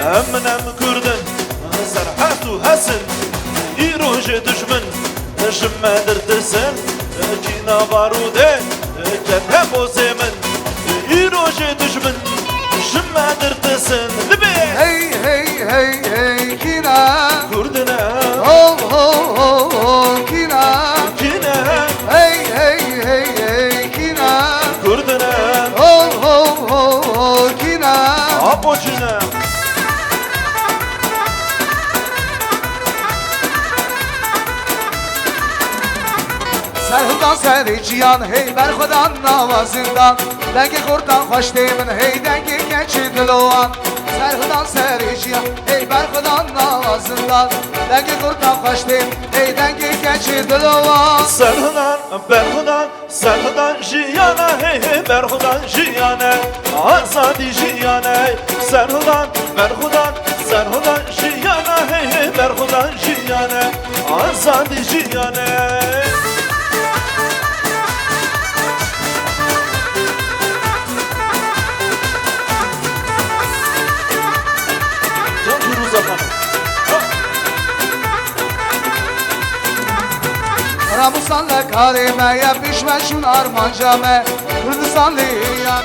Eminem Kurdin Serhatu Hasan İroje düşmün Şimmedir desin Kina barude Kethe bozemin İroje düşmün Şimmedir desin Hey hey hey hey kinem Kurdine Ho ho ho ho kinem Kine Hey hey hey hey kinem Kurdine Ho ho ho ho kinem Apoçine Serhudan seri cihan hey berxudan navazından Dengi kurdan hoş demin hey dengi gençi dilovan Serhudan seri cihan hey berxudan navazından Dengi kurdan hoş demin hey dengi gençi dilovan Serhudan, berhudan, serhudan jiyana hey hey berhudan jiyane Azadi jiyane Serhudan, berhudan, serhudan jiyana hey hey berhudan jiyane Azadi jiyane Can Firuze Hanım Ramusanla karimeye pişme şun armancame Kürdistanlı yan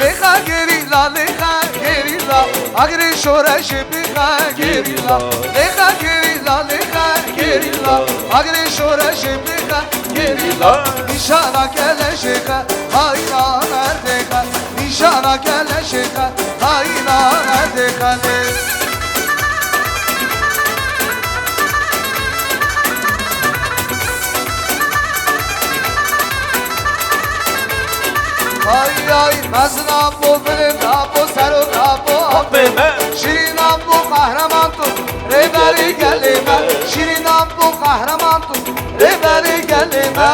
Leha gerila, leha gerila Agri şoreşi biha gerila Leha gerila, leha gerila Agri şoreşi biha gerila Nişana keleşika, hayna nerdeka Nişana keleşika, hayna nerdeka Ay ay mezna bu bilim bu seru bu abime Şirin bu kahraman tut reberi gelime Şirin bu kahraman tut reberi gelime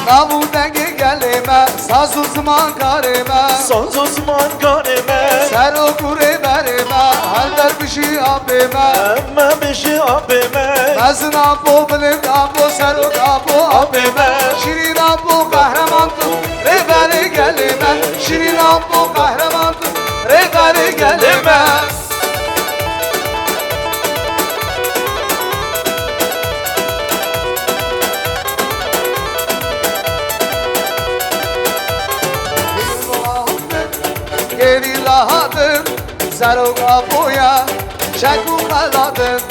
Navu dengi gelime saz uzman karime Saz uzman karime Seru kure berime Halder bişi abime Emme bişi abime Mezna bu bilim bu seru bu abime Şirin bu kahraman tut reberi gelime Şirin bu kahraman tut reberi gelime Geri lahadır Zeruga boya Şeku kaladır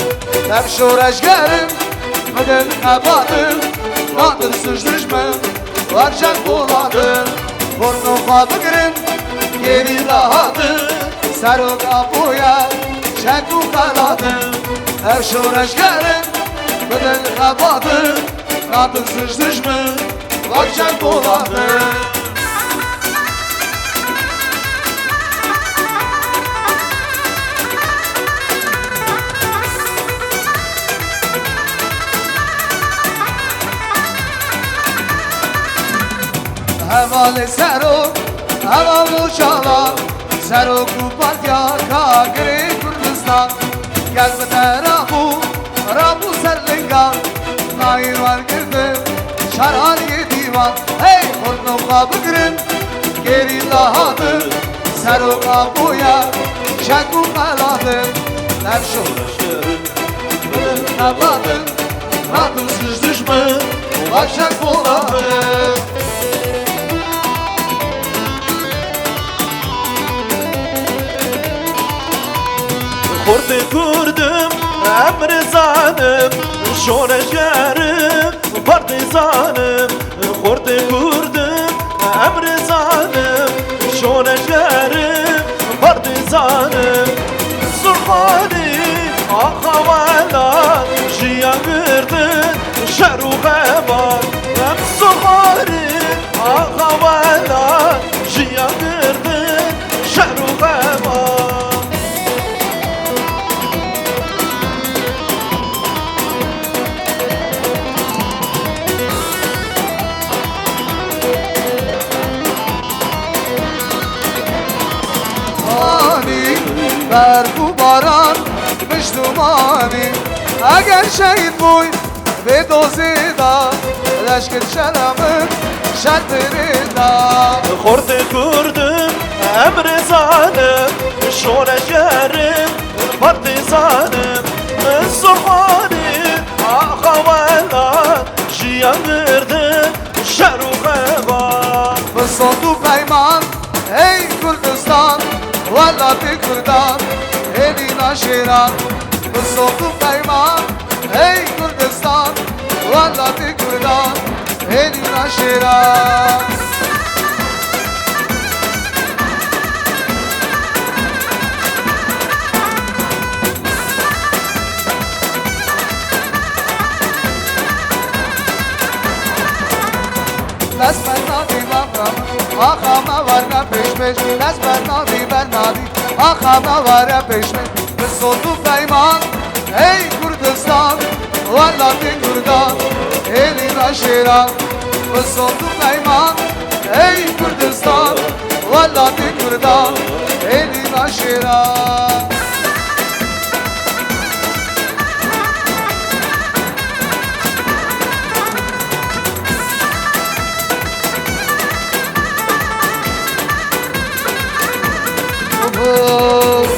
Tevşureş gerim Müdün kabadır Nadır sıçrışmın Varcak buladır Burnu fadıgırın Geri lahadır Zeruga boya Şeku kaladır Tevşureş gerim Müdün kabadır Nadır sıçrışmın Varcak buladır Hevale serok, havamu çala Serok kupatya kagri Kurdistan Gel bete Rabu serlingan Nair var girdim, şarhaniye divan Hey kurnum kabı girin, geri lahadır Serok abuya, şeku kaladır Nevşulaşırım, gülün kabadır Radırsız düşmün, başak buladır Kurdu kurdum emri zanım Şoreşerim partizanım Kurdu kurdum emri zanım شورشگرم partizanım Zurhani akavelat Jiyan girdin şeruhevat Hem Zurhani akavelat Jiyan girdin şeruhevat برف و باران مشتومانی اگر شهید بوی به دوزیدا لشکر شلمت شدریدا خورده کردم امر زانم شورشگرم partizanım Zurhani akavelat Jiyan girdin şeruhevat بساط و پیمان ای کردستان ولات کردان ایلی ناشیران بساط و پیمان ای کردستان ولات کردان ایلی ناشیران دست بر نادی مقرم آخام وارنا پیش پیش دست بر نادی آخام وارنا پیش پیش به صوت و پیمان ای کردستان ولات کردان ایلی ناشیران به صوت و پیمان ای کردستان ولات کردان ایلی ناشیران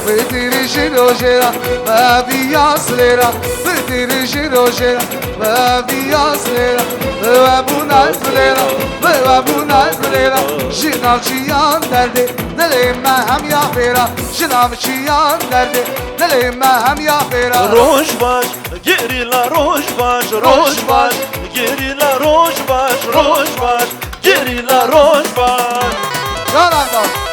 بتیری شیروشیرا و بیاسلیرا بتیری شیروشیرا و بیاسلیرا و بونالفلیرا و بونالفلیرا جناب چیان درده دل من هم یا فیرا جناب چیان درده دل من هم یا فیرا روش باش گریلا روش باش روش باش گریلا روش باش روش باش گریلا روش باش جانم دار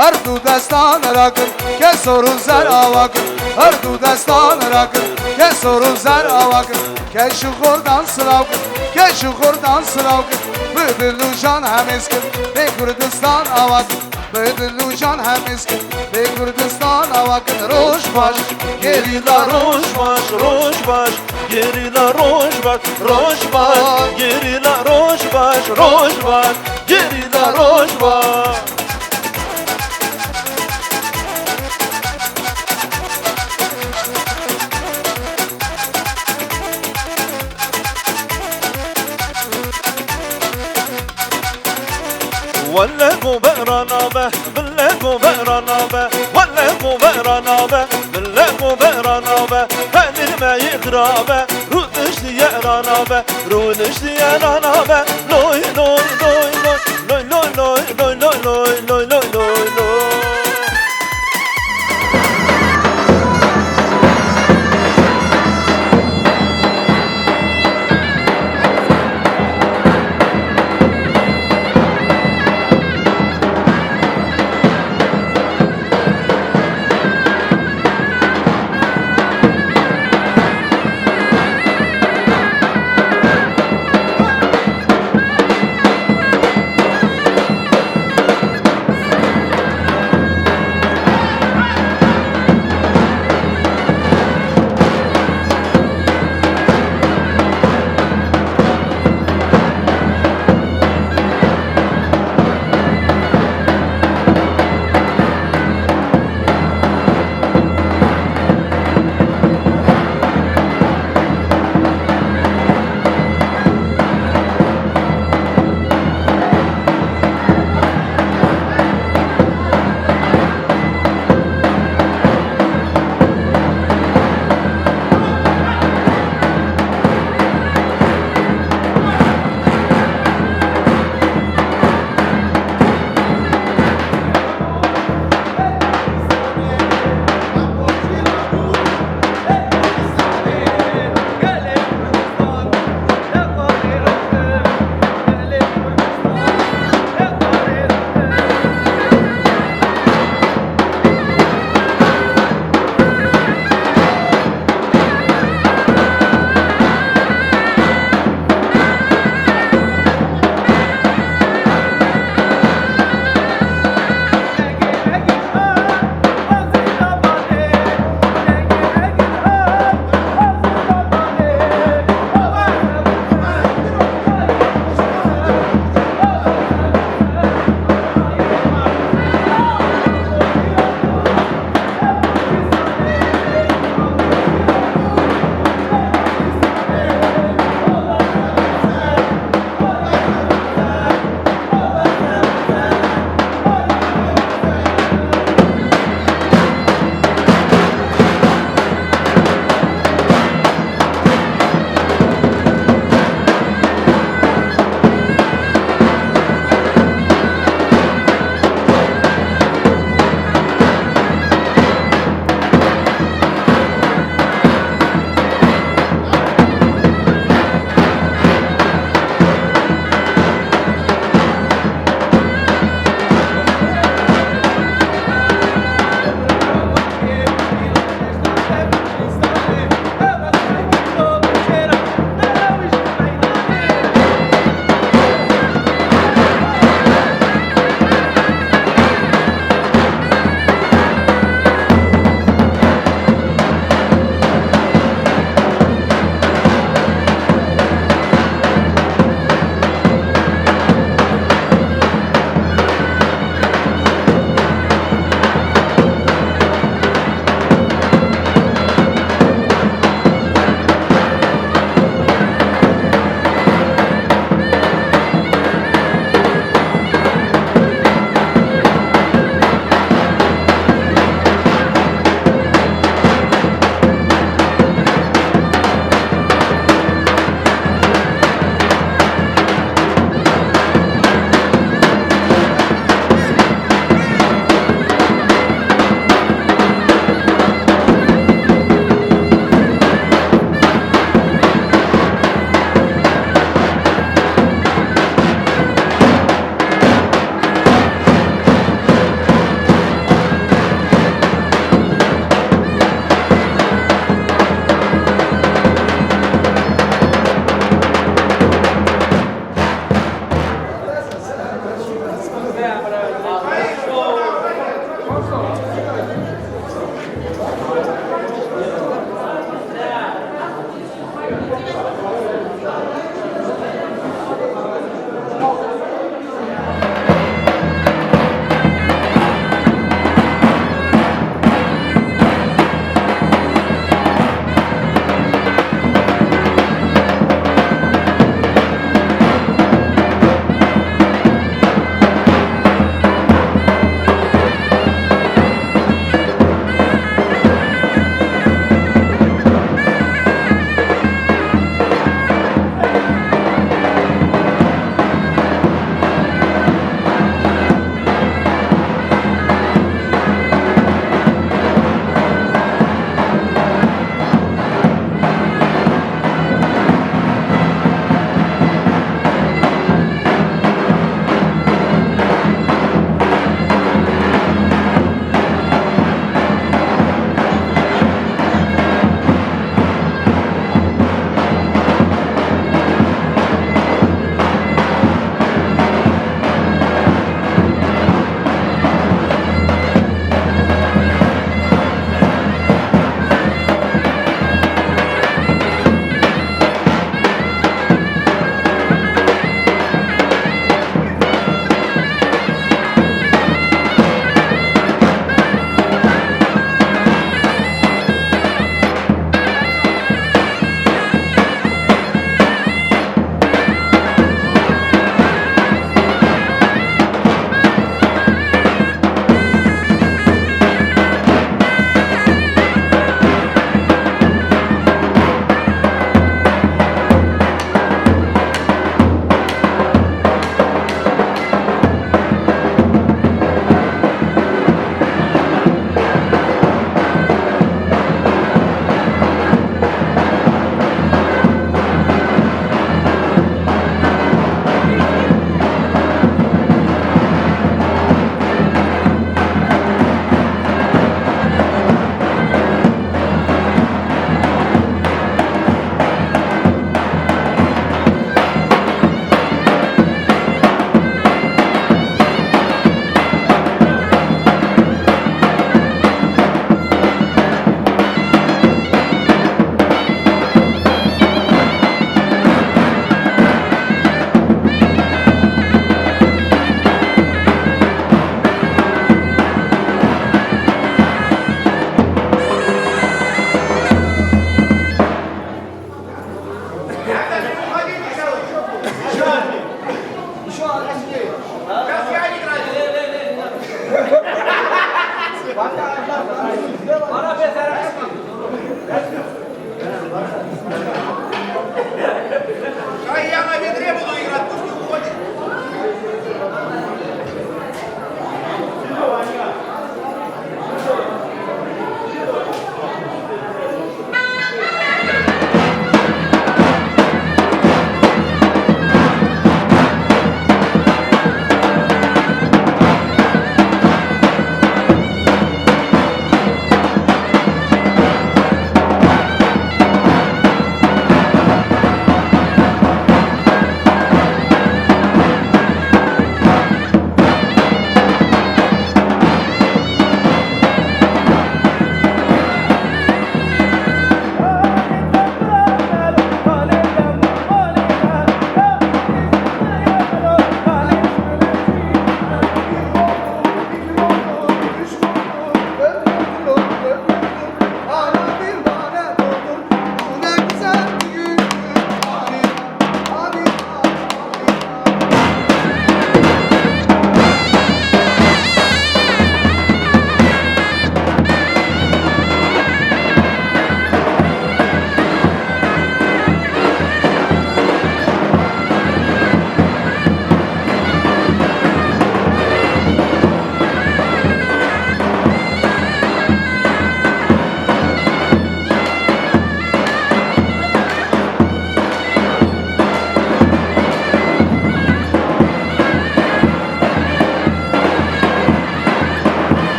هر دو دستان را کن که سرون زر آوا کن هر دو دستان را کن که سرون زر آوا کن که شخوردان سراو کن که شخوردان سراو کن به دلو جان همیز کن به کردستان آوا کن به دلو جان همیز کن به کردستان آوا کن روش باش گریلا روش باش روش باش گریلا روش باش روش باش گریلا روش باش روش باش گریلا روش باش ولقوا بقرانا به بلقوا بقرانا به ولقوا بقرانا به بلقوا بقرانا به هنر ما يقرابه رودش ديارانا به رودش ديارانا به لوي لوي لوي لوي لوي لوي لوي لوي لوي لوي لوي لوي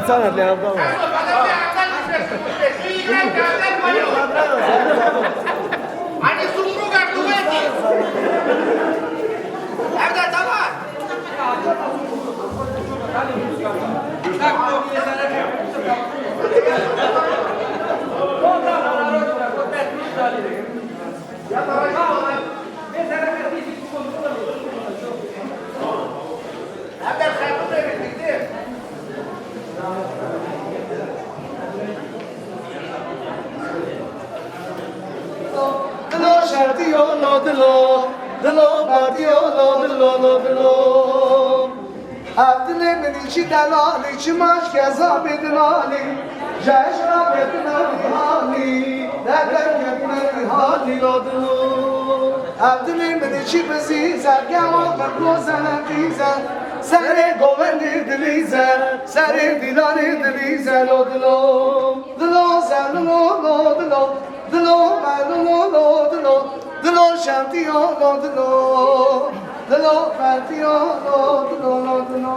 sanat le abdama. Dilo şartiyo lo dilo, dilo partiyo lo dilo lo dilo. Abdülemin içi delali, çımaş kezab edilali, jeşrab edilali hali, derken kendine hali lo dilo. Abdülemin içi bezize, gevat ve kozene dize, sere govendi dilize, sere dilani dilize lo dilo. Dilo sen lo lo dilo. Dilo, dilo, dilo, dilo, dilo, shantiyo, lo, dilo, dilo, partiyo, lo, dilo, lo, dilo.